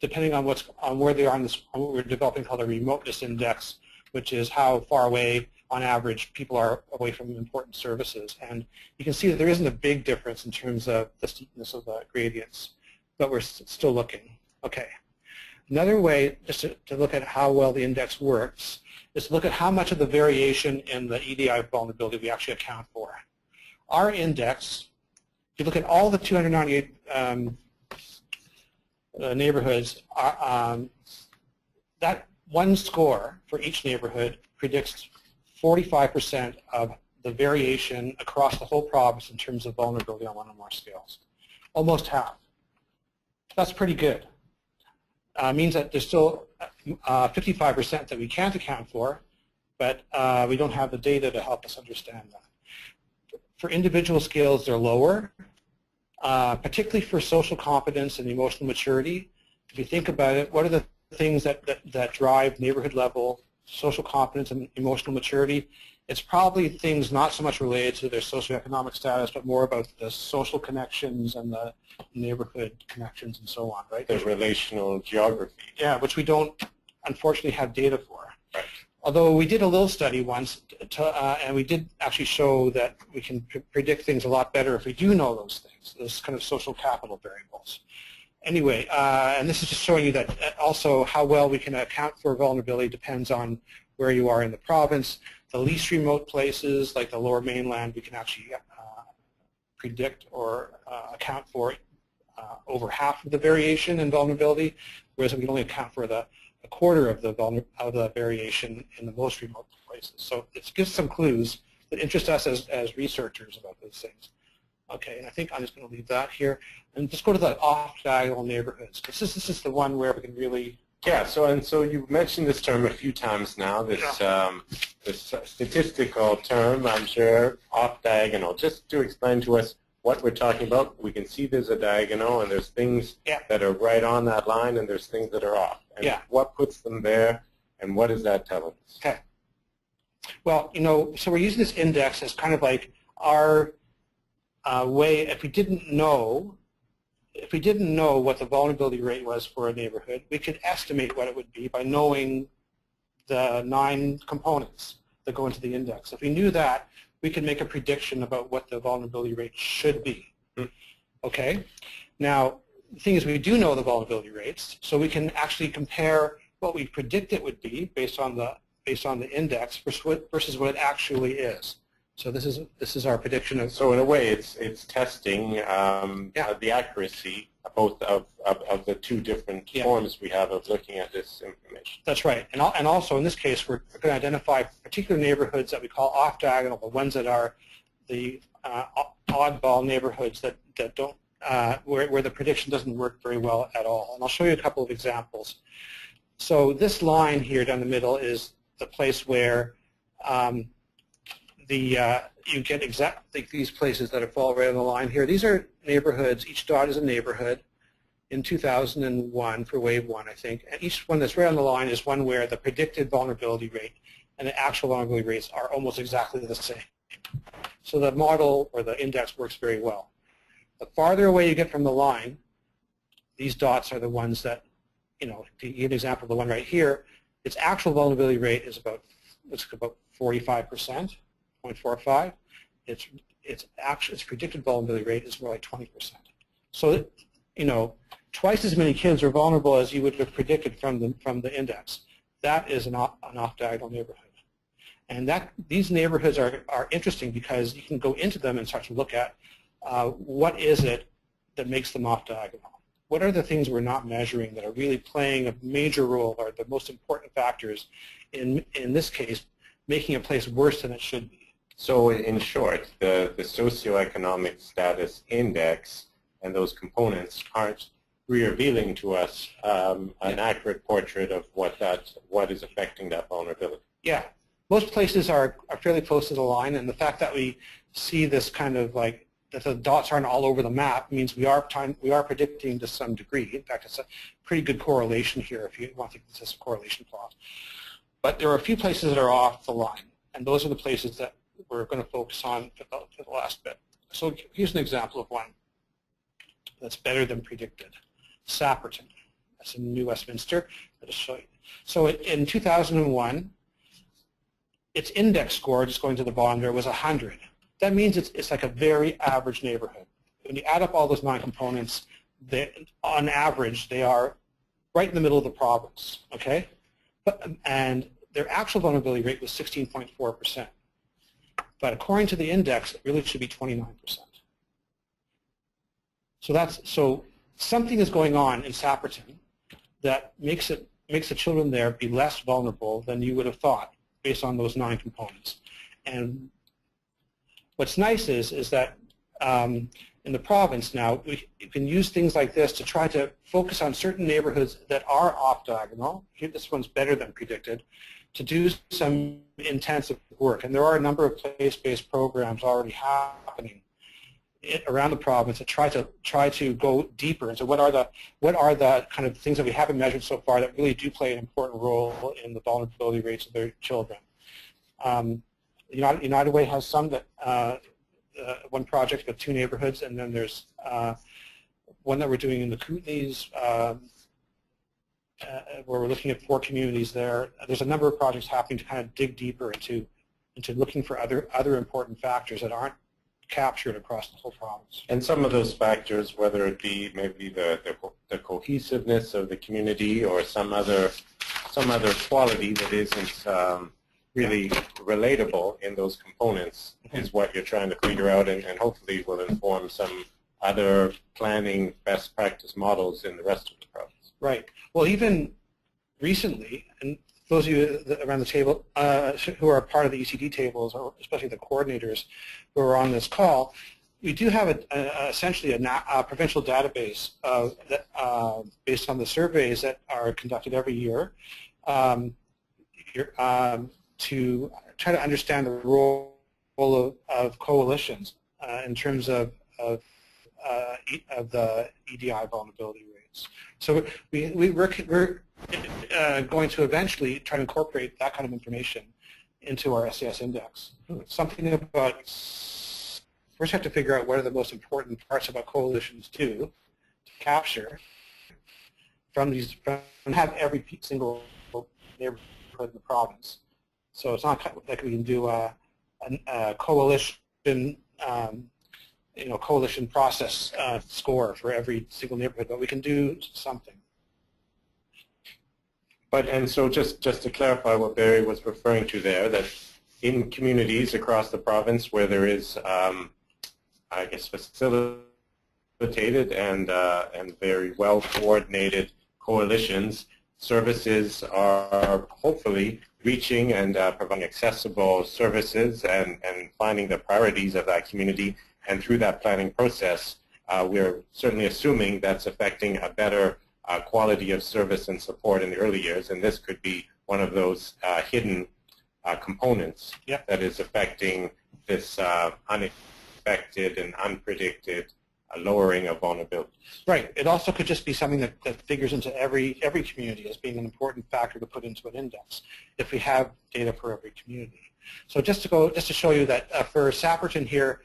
depending on where they are on what we're developing called a remoteness index, which is how far away on average people are away from important services. And you can see that there isn't a big difference in terms of the steepness of the gradients, but we're still looking. Okay. Another way, just to look at how well the index works, is to look at how much of the variation in the EDI vulnerability we actually account for. Our index, if you look at all the 298 neighborhoods, that one score for each neighborhood predicts 45% of the variation across the whole province in terms of vulnerability on one or more scales. Almost half. That's pretty good. Means that there's still 55% that we can't account for, but we don't have the data to help us understand that. For individual scales, they're lower, particularly for social competence and emotional maturity. If you think about it, what are the things that drive neighborhood level social competence and emotional maturity? It's probably things not so much related to their socioeconomic status, but more about the social connections and the neighborhood connections and so on, right? The relational geography. Yeah, which we don't, unfortunately, have data for. Right. Although we did a little study once, and we did actually show that we can predict things a lot better if we do know those things, those kind of social capital variables. Anyway, and this is just showing you that also how well we can account for vulnerability depends on where you are in the province. The least remote places, like the Lower Mainland, we can actually predict or account for over half of the variation in vulnerability, whereas we can only account for a quarter of the variation in the most remote places. So it gives some clues that interest us as researchers about those things. Okay, and I think I'm just going to leave that here and just go to the off-diagonal neighborhoods, because this is the one where we can really. Yeah, so you've mentioned this term a few times now, this statistical term, I'm sure, off-diagonal. Just to explain to us what we're talking about, we can see there's a diagonal and there's things that are right on that line and there's things that are off. And what puts them there and what is that telling us? Okay. Well, so we're using this index as kind of like our way, if we didn't know what the vulnerability rate was for a neighborhood, we could estimate what it would be by knowing the 9 components that go into the index. If we knew that, we could make a prediction about what the vulnerability rate should be. Okay? Now, the thing is we do know the vulnerability rates, so we can actually compare what we predict it would be based on the index versus what it actually is. So this is our prediction of. So in a way, it's testing the accuracy both of the two different forms we have of looking at this information. That's right, and also in this case, we're going to identify particular neighborhoods that we call off-diagonal, the ones that are the oddball neighborhoods that don't where the prediction doesn't work very well at all. And I'll show you a couple of examples. So this line here down the middle is the place where you get exactly these places that fall right on the line here. These are neighborhoods. Each dot is a neighborhood in 2001 for wave 1, I think. And each one that's right on the line is one where the predicted vulnerability rate and the actual vulnerability rates are almost exactly the same. So the model or the index works very well. The farther away you get from the line, these dots are the ones that, to give an example of the one right here, its actual vulnerability rate is about 45%. 0.45. Its predicted vulnerability rate is more like 20%. So, twice as many kids are vulnerable as you would have predicted from the index. That is an off-diagonal neighborhood. And these neighborhoods are interesting because you can go into them and start to look at what is it that makes them off-diagonal. What are the things we're not measuring that are really playing a major role, or the most important factors in this case, making a place worse than it should be? So in short, the socioeconomic status index and those components aren't revealing to us an accurate portrait of what is affecting that vulnerability. Yeah. Most places are fairly close to the line, and the fact that we see this kind of like that the dots aren't all over the map means we are predicting to some degree. In fact, it's a pretty good correlation here if you want to think this is a correlation plot. But there are a few places that are off the line, and those are the places that we're going to focus on for the last bit. So here's an example of one that's better than predicted. Sapperton. That's in New Westminster. I'll just show you. So in 2001, its index score, just going to the bottom there, was 100. That means it's like a very average neighborhood. When you add up all those 9 components, on average, they are right in the middle of the province, okay? And their actual vulnerability rate was 16.4%. But according to the index, it really should be 29%. So something is going on in Sapperton that makes the children there be less vulnerable than you would have thought based on those 9 components. And what's nice is that in the province now, we can use things like this to try to focus on certain neighborhoods that are off-diagonal. Here, this one's better than predicted, to do some intensive work. And there are a number of place-based programs already happening around the province that try to go deeper into what are the kind of things that we haven't measured so far that really do play an important role in the vulnerability rates of their children. United Way has some that one project with 2 neighborhoods, and then there's one that we're doing in the Kootenays where we're looking at 4 communities there. There's a number of projects happening to kind of dig deeper into looking for other important factors that aren't captured across the whole province. And some of those factors, whether it be maybe the cohesiveness of the community or some other quality that isn't really relatable in those components, is what you're trying to figure out, and hopefully will inform some other planning best practice models in the rest of the province. Right. Well, even recently, and those of you around the table who are part of the ECD tables, or especially the coordinators who are on this call, we do have essentially a provincial database based on the surveys that are conducted every year to try to understand the role of coalitions in terms of the EDI vulnerability rates. So we're going to eventually try to incorporate that kind of information into our SES Index. Something about, first have to figure out what are the most important parts about coalitions do to capture from these, and have every single neighborhood in the province. So it's not like we can do a coalition, coalition process score for every single neighborhood, but we can do something. And so just to clarify what Barry was referring to there, that in communities across the province where there is, I guess, facilitated and very well coordinated coalitions, services are hopefully reaching and providing accessible services and finding the priorities of that community. And through that planning process, we're certainly assuming that's affecting a better quality of service and support in the early years. And this could be one of those hidden components that is affecting this unexpected and unpredicted lowering of vulnerability. Right. It also could just be something that figures into every community as being an important factor to put into an index if we have data for every community. So just to show you that for Sapperton here,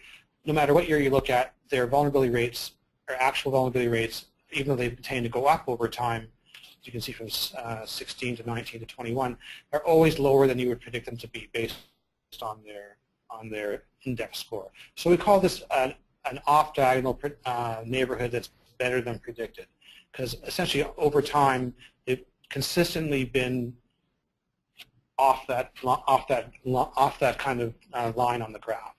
no matter what year you look at, their vulnerability rates, or actual vulnerability rates, even though they tend to go up over time, as you can see from 16 to 19 to 21, are always lower than you would predict them to be based on their index score. So we call this an off-diagonal neighborhood that's better than predicted, because essentially over time they've consistently been off that kind of line on the graph.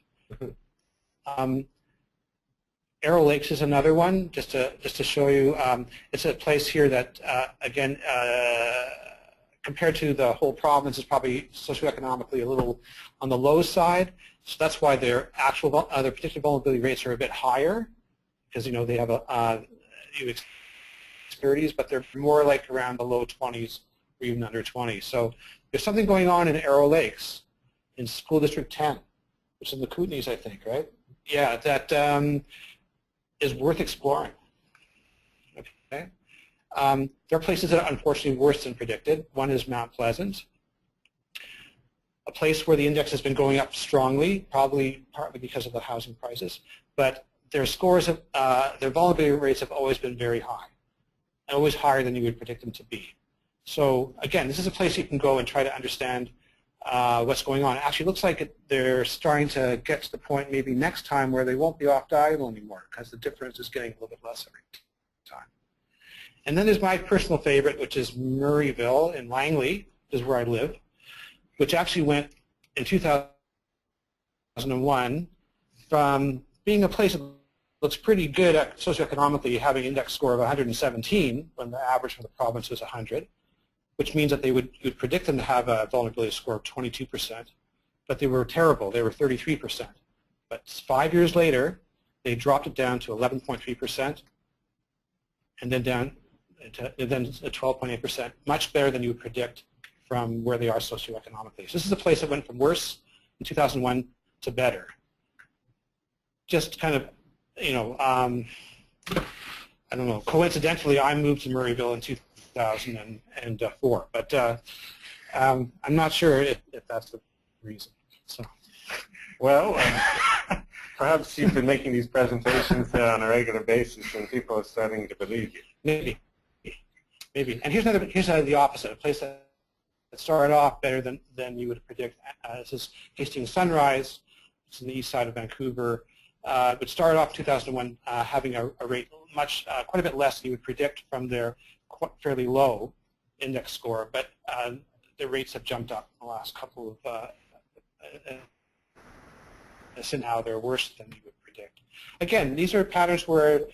Arrow Lakes is another one, just to show you. It's a place here that, again, compared to the whole province, is probably socioeconomically a little on the low side. So that's why their their predicted vulnerability rates are a bit higher, because they have a disparities, but they're more like around the low 20s or even under 20. So there's something going on in Arrow Lakes, in School District 10, which is in the Kootenays, I think, right? Yeah, that is worth exploring. Okay, there are places that are unfortunately worse than predicted. One is Mount Pleasant, a place where the index has been going up strongly, probably partly because of the housing prices, but their scores of their vulnerability rates have always been very high, always higher than you would predict them to be. So again, this is a place you can go and try to understand what's going on. It actually looks like they're starting to get to the point maybe next time where they won't be off diagonal anymore, because the difference is getting a little bit less every time. And then there's my personal favorite, which is Murrayville in Langley, is where I live, which actually went in 2001 from being a place that looks pretty good at socioeconomically, having an index score of 117 when the average for the province is 100, which means that you'd predict them to have a vulnerability score of 22%, but they were terrible. They were 33%. But 5 years later, they dropped it down to 11.3%, and then down to 12.8%, much better than you would predict from where they are socioeconomically. So this is a place that went from worse in 2001 to better. Just kind of, you know, I don't know, coincidentally, I moved to Murrayville in 2004, but I'm not sure if that's the reason. So. Well, perhaps you've been making these presentations there on a regular basis and people are starting to believe you. Maybe. And here's the opposite, a place that started off better than you would predict. This is Hastings Sunrise. It's on the east side of Vancouver. It started off 2001 having a rate quite a bit less than you would predict from their fairly low index score, but the rates have jumped up in the last couple of and now they're worse than you would predict. Again, these are patterns where you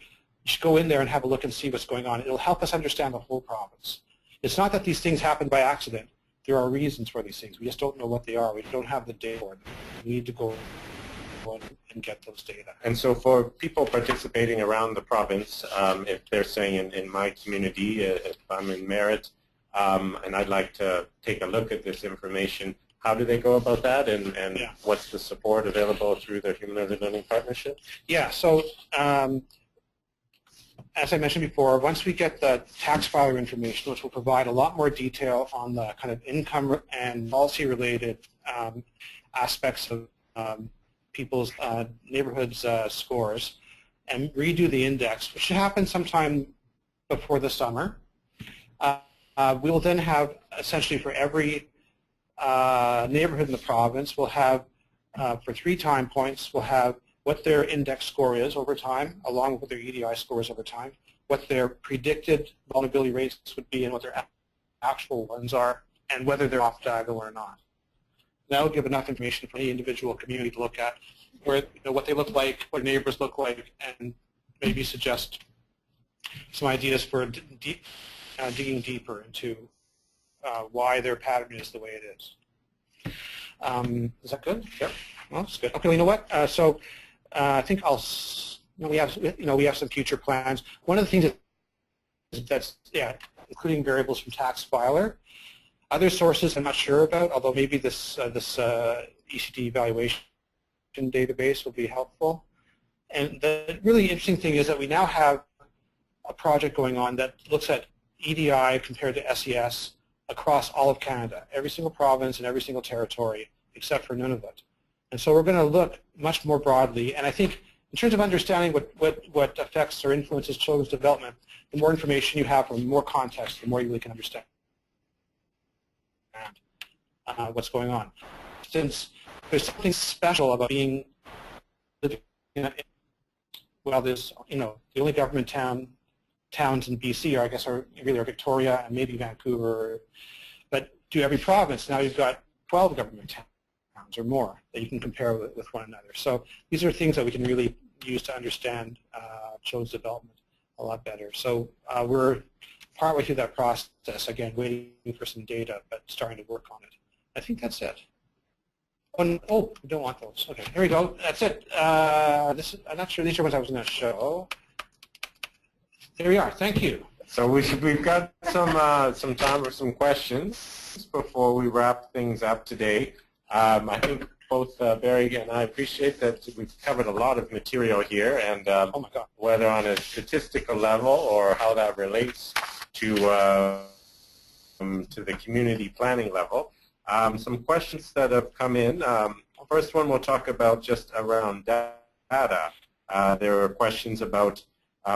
should go in there and have a look and see what's going on. It'll help us understand the whole province. It's not that these things happen by accident. There are reasons for these things. We just don't know what they are. We don't have the data for them. We need to go and get those data. And so for people participating around the province, if they're saying in my community, if I'm in Merritt, and I'd like to take a look at this information, how do they go about that, and yeah, what's the support available through the Human Early Learning Partnership? Yeah, so as I mentioned before, once we get the tax filer information, which will provide a lot more detail on the kind of income and policy-related aspects of people's neighborhoods scores, and redo the index, which should happen sometime before the summer, we will then have essentially for every neighborhood in the province, we'll have for 3 time points, we'll have what their index score is over time, along with what their EDI scores over time, what their predicted vulnerability rates would be and what their actual ones are, and whether they're off diagonal or not. That will give enough information for any individual community to look at, where, what they look like, what neighbors look like, and maybe suggest some ideas for digging deeper into why their pattern is the way it is. Is that good? Yep. Well, that's good. Okay. Well, you know what? I think we have some future plans. One of the things that's including variables from tax filer. Other sources I'm not sure about, although maybe this ECD evaluation database will be helpful. And the really interesting thing is that we now have a project going on that looks at EDI compared to SES across all of Canada, every single province and every single territory, except for Nunavut. And so we're going to look much more broadly. And I think in terms of understanding what affects or influences children's development, the more information you have, the more context, the more you really can understand what's going on. Since there's something special about being, well, there's, the only government towns in BC I guess are really Victoria and maybe Vancouver, but to every province now you've got 12 government towns or more that you can compare with one another. So these are things that we can really use to understand children's development a lot better. So we're partway through that process, again, waiting for some data, but starting to work on it. I think that's it. Oh, we don't want those. Okay, here we go. That's it. I'm not sure these are ones I was going to show. There we are. Thank you. So we've got some time for some questions before we wrap things up today. I think both Barry and I appreciate that we've covered a lot of material here, and oh my God, whether on a statistical level or how that relates to the community planning level. Some questions that have come in. First one we'll talk about just around data. There are questions about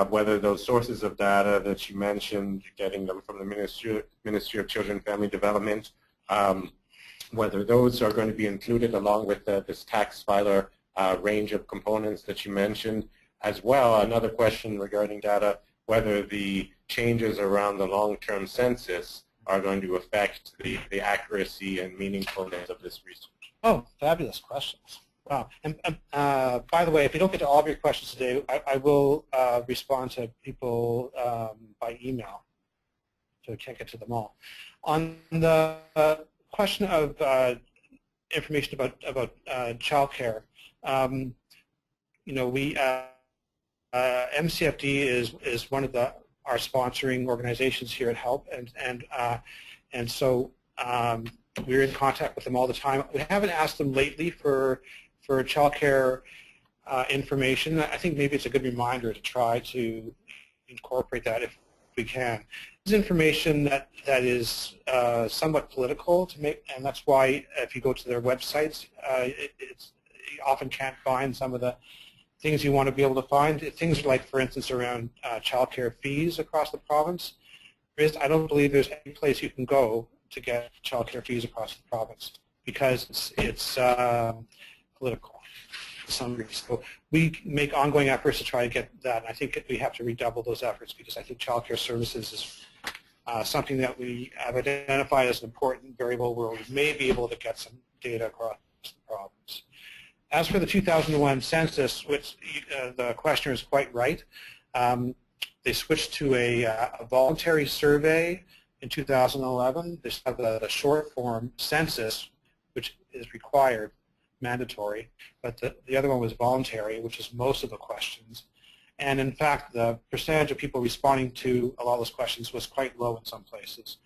whether those sources of data that you mentioned, getting them from the Ministry of Children and Family Development, whether those are going to be included along with this tax filer range of components that you mentioned. As well, another question regarding data, whether the changes around the long-term census are going to affect the accuracy and meaningfulness of this research. Oh, fabulous questions. Wow. And by the way, if you don't get to all of your questions today, I will respond to people by email, so I can't get to them all. On the question of information about childcare, you know, we MCFD is one of our sponsoring organizations here at HELP, and so we're in contact with them all the time. We haven't asked them lately for childcare information. I think maybe it's a good reminder to try to incorporate that if we can. It's information that is somewhat political to make, and that's why if you go to their websites, you often can't find some of the things you want to be able to find. Things like, for instance, around childcare fees across the province. I don't believe there's any place you can go to get childcare fees across the province because it's political to some degree. So we make ongoing efforts to try to get that, and I think we have to redouble those efforts because I think childcare services is something that we have identified as an important variable where we may be able to get some data across the province. As for the 2001 census, which the questioner is quite right, they switched to a voluntary survey in 2011. They have the short form census, which is required, mandatory, but the other one was voluntary, which is most of the questions. And in fact, the percentage of people responding to a lot of those questions was quite low in some places.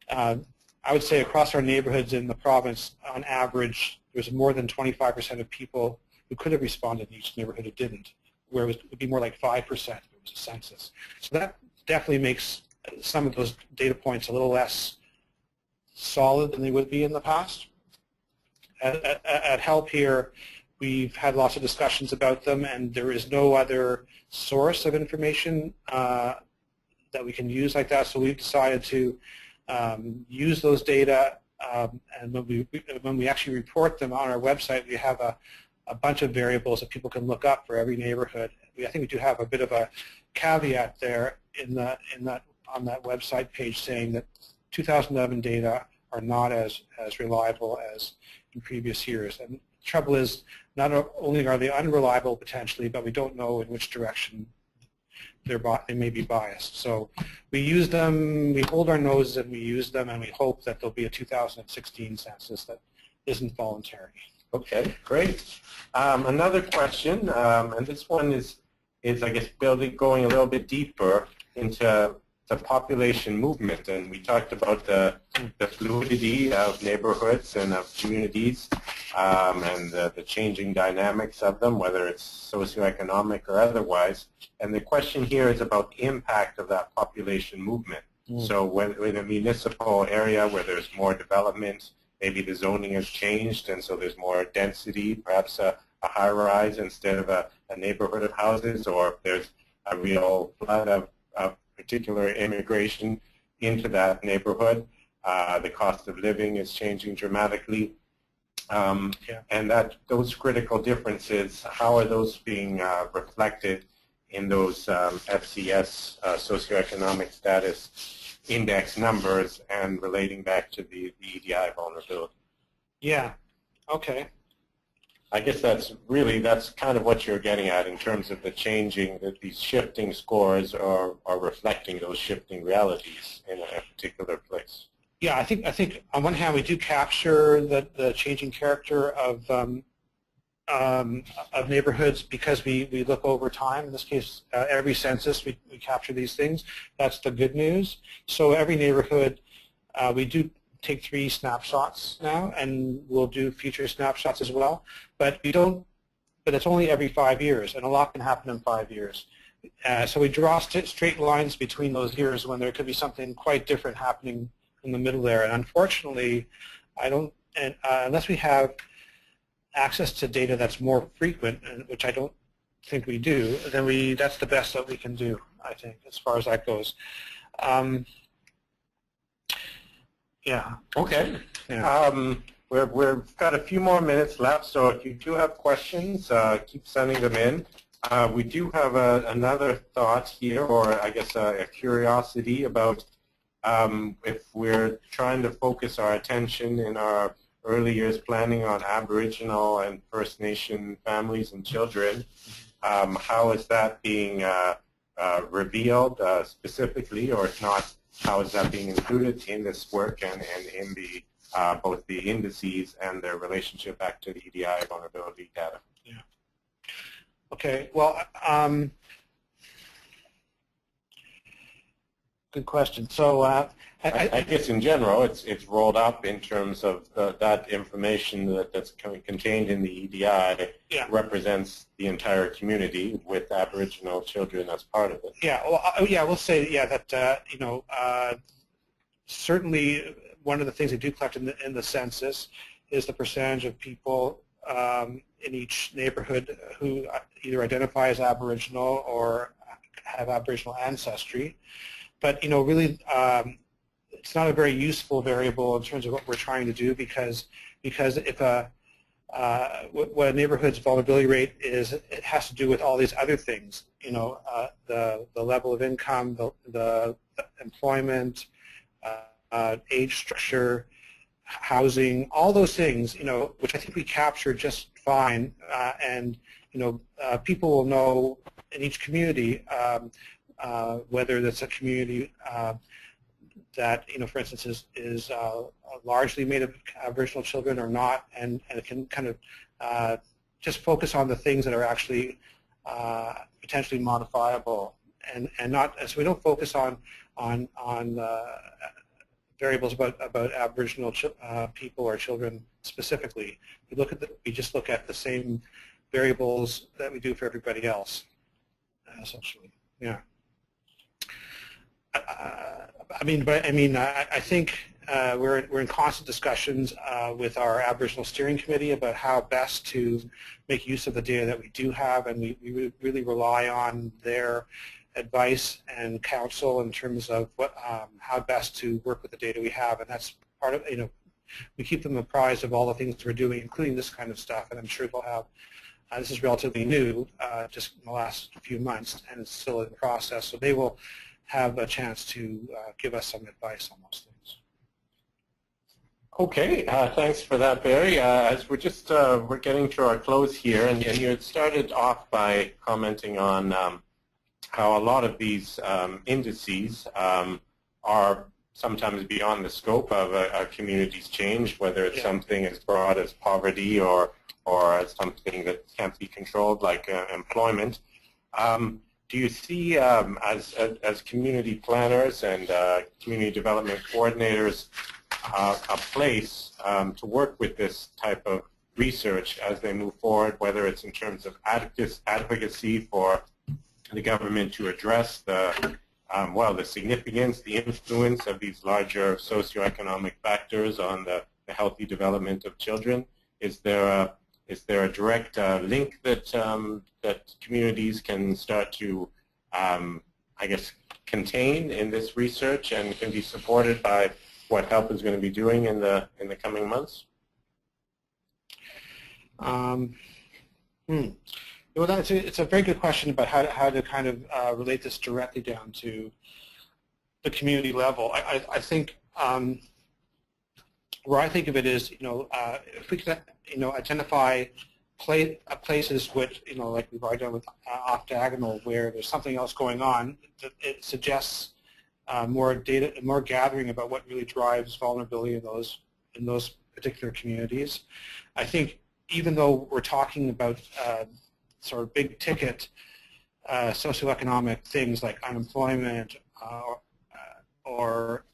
I would say across our neighborhoods in the province, on average, there's more than 25% of people who could have responded in each neighborhood who didn't, where it would be more like 5% if it was a census. So that definitely makes some of those data points a little less solid than they would be in the past. At HELP here, we've had lots of discussions about them, and there is no other source of information that we can use like that, so we've decided to use those data, and when we actually report them on our website, we have a bunch of variables that people can look up for every neighborhood. I think we do have a bit of a caveat there on that website page saying that 2011 data are not as reliable as in previous years. And the trouble is, not only are they unreliable potentially, but we don't know in which direction they may be biased. So we use them, we hold our noses and we use them, and we hope that there'll be a 2016 census that isn't voluntary. Okay, great. Another question, and this one is I guess going a little bit deeper into the population movement, and we talked about the fluidity of neighborhoods and of communities, and the changing dynamics of them, whether it's socioeconomic or otherwise. And the question here is about the impact of that population movement. So when in a municipal area where there's more development, maybe the zoning has changed, and so there's more density, perhaps a high-rise instead of a neighborhood of houses, or if there's a real flood of particular immigration into that neighborhood, the cost of living is changing dramatically. And those critical differences, how are those being reflected in those SES Socioeconomic Status Index numbers and relating back to the EDI vulnerability? Yeah, okay. I guess that's kind of what you're getting at in terms of the changing, that these shifting scores are reflecting those shifting realities in a particular place. Yeah, I think on one hand we do capture the changing character of neighborhoods because we look over time. In this case, every census we capture these things. That's the good news. So every neighborhood we do take 3 snapshots now, and we'll do future snapshots as well. But it's only every 5 years, and a lot can happen in 5 years. So we draw straight lines between those years when there could be something quite different happening in the middle there. And unfortunately, unless we have access to data that's more frequent, which I don't think we do, then that's the best that we can do, I think, as far as that goes. Yeah. Okay. Yeah. We've got a few more minutes left, so if you do have questions, keep sending them in. We do have another thought here, or I guess a curiosity about if we're trying to focus our attention in our early years planning on Aboriginal and First Nation families and children, how is that being revealed specifically, or if not, how is that being included in this work and in the both the indices and their relationship back to the EDI vulnerability data? Yeah. Okay. Well, good question. So I guess in general, it's rolled up in terms of that information that's contained in the EDI represents the entire community with Aboriginal children as part of it. Yeah. Well, we'll say that certainly one of the things they do collect in the census is the percentage of people in each neighborhood who either identify as Aboriginal or have Aboriginal ancestry. But really, it's not a very useful variable in terms of what we're trying to do because if what a neighborhood's vulnerability rate is, it has to do with all these other things. The level of income, the employment, age structure, housing, all those things, which I think we capture just fine, and people will know in each community whether that's a community that, for instance, is largely made of Aboriginal children or not, and it can kind of just focus on the things that are actually potentially modifiable, and not, so we don't focus on variables about Aboriginal people or children specifically. We just look at the same variables that we do for everybody else, essentially. Yeah. I think we're in constant discussions with our Aboriginal Steering Committee about how best to make use of the data that we do have, and we really rely on their advice and counsel in terms of how best to work with the data we have, and that's part of, we keep them apprised of all the things we're doing, including this kind of stuff, and I'm sure they'll have, this is relatively new, just in the last few months, and it's still in process, so they will have a chance to give us some advice on those things. Okay, thanks for that, Barry. As we're getting to our close here, and you had started off by commenting on how a lot of these indices are sometimes beyond the scope of a community's change, whether it's something as broad as poverty or something that can't be controlled like employment. Do you see, as community planners and community development coordinators, a place to work with this type of research as they move forward, whether it's in terms of advocacy for the government to address the significance, the influence of these larger socioeconomic factors on the healthy development of children? Is there a direct link that communities can start to, I guess, contain in this research and can be supported by what HELP is going to be doing in the coming months? Well, it's a very good question about how to kind of relate this directly down to the community level. I think where I think of it is, if we can, identify places which, like we've already done with off diagonal, where there's something else going on, it suggests more data, more gathering about what really drives vulnerability in those particular communities. I think even though we're talking about sort of big ticket socioeconomic things like unemployment or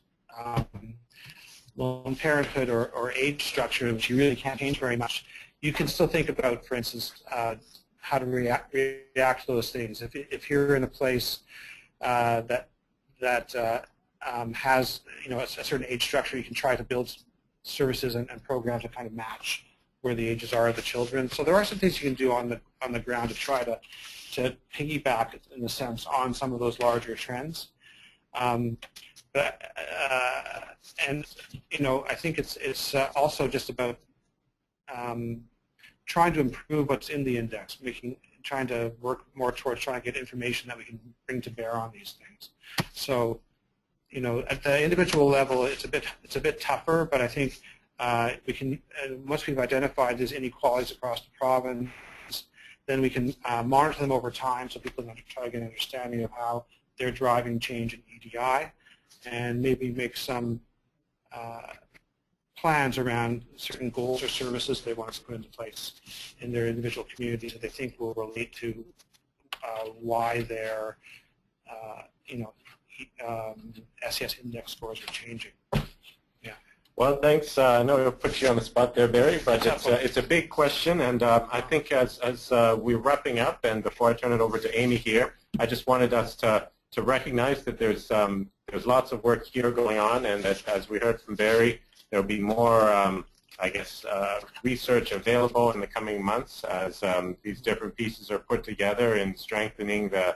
lone parenthood or age structure, which you really can't change very much, you can still think about, for instance, how to react to those things. If you're in a place that has a certain age structure, you can try to build services and programs that kind of match where the ages are of the children. So there are some things you can do on the ground to try to piggyback, in a sense, on some of those larger trends. And I think it's also just about trying to improve what's in the index, trying to work more towards trying to get information that we can bring to bear on these things. So, you know, at the individual level, it's a bit tougher, but I think we can, once we've identified these inequalities across the province, then we can monitor them over time so people can try to get an understanding of how they're driving change in EDI, and maybe make some plans around certain goals or services they want to put into place in their individual communities that they think will relate to why their SES Index scores are changing. Yeah. Well, thanks. I know I'll put you on the spot there, Barry, but it's a big question, and I think as we're wrapping up, and before I turn it over to Amy here, I just wanted us to recognize that there's lots of work here going on, and that, as we heard from Barry, there'll be more, I guess, research available in the coming months as these different pieces are put together in strengthening the,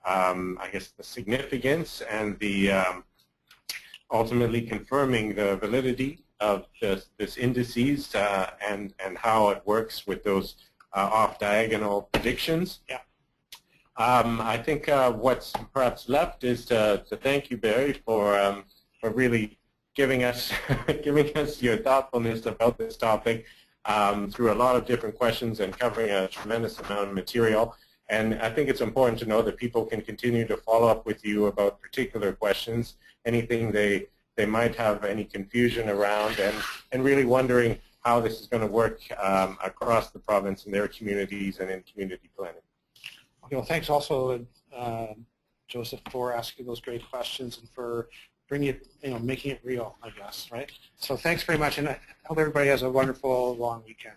I guess, the significance and the ultimately confirming the validity of this indices and how it works with those off-diagonal predictions. Yeah. I think what's perhaps left is to thank you, Barry, for really giving us your thoughtfulness about this topic through a lot of different questions and covering a tremendous amount of material. And I think it's important to know that people can continue to follow up with you about particular questions, anything they might have any confusion around, and really wondering how this is going to work across the province in their communities and in community planning. Okay, well, thanks also, Joseph, for asking those great questions and for bringing it, making it real, I guess, right? So thanks very much, and I hope everybody has a wonderful long weekend.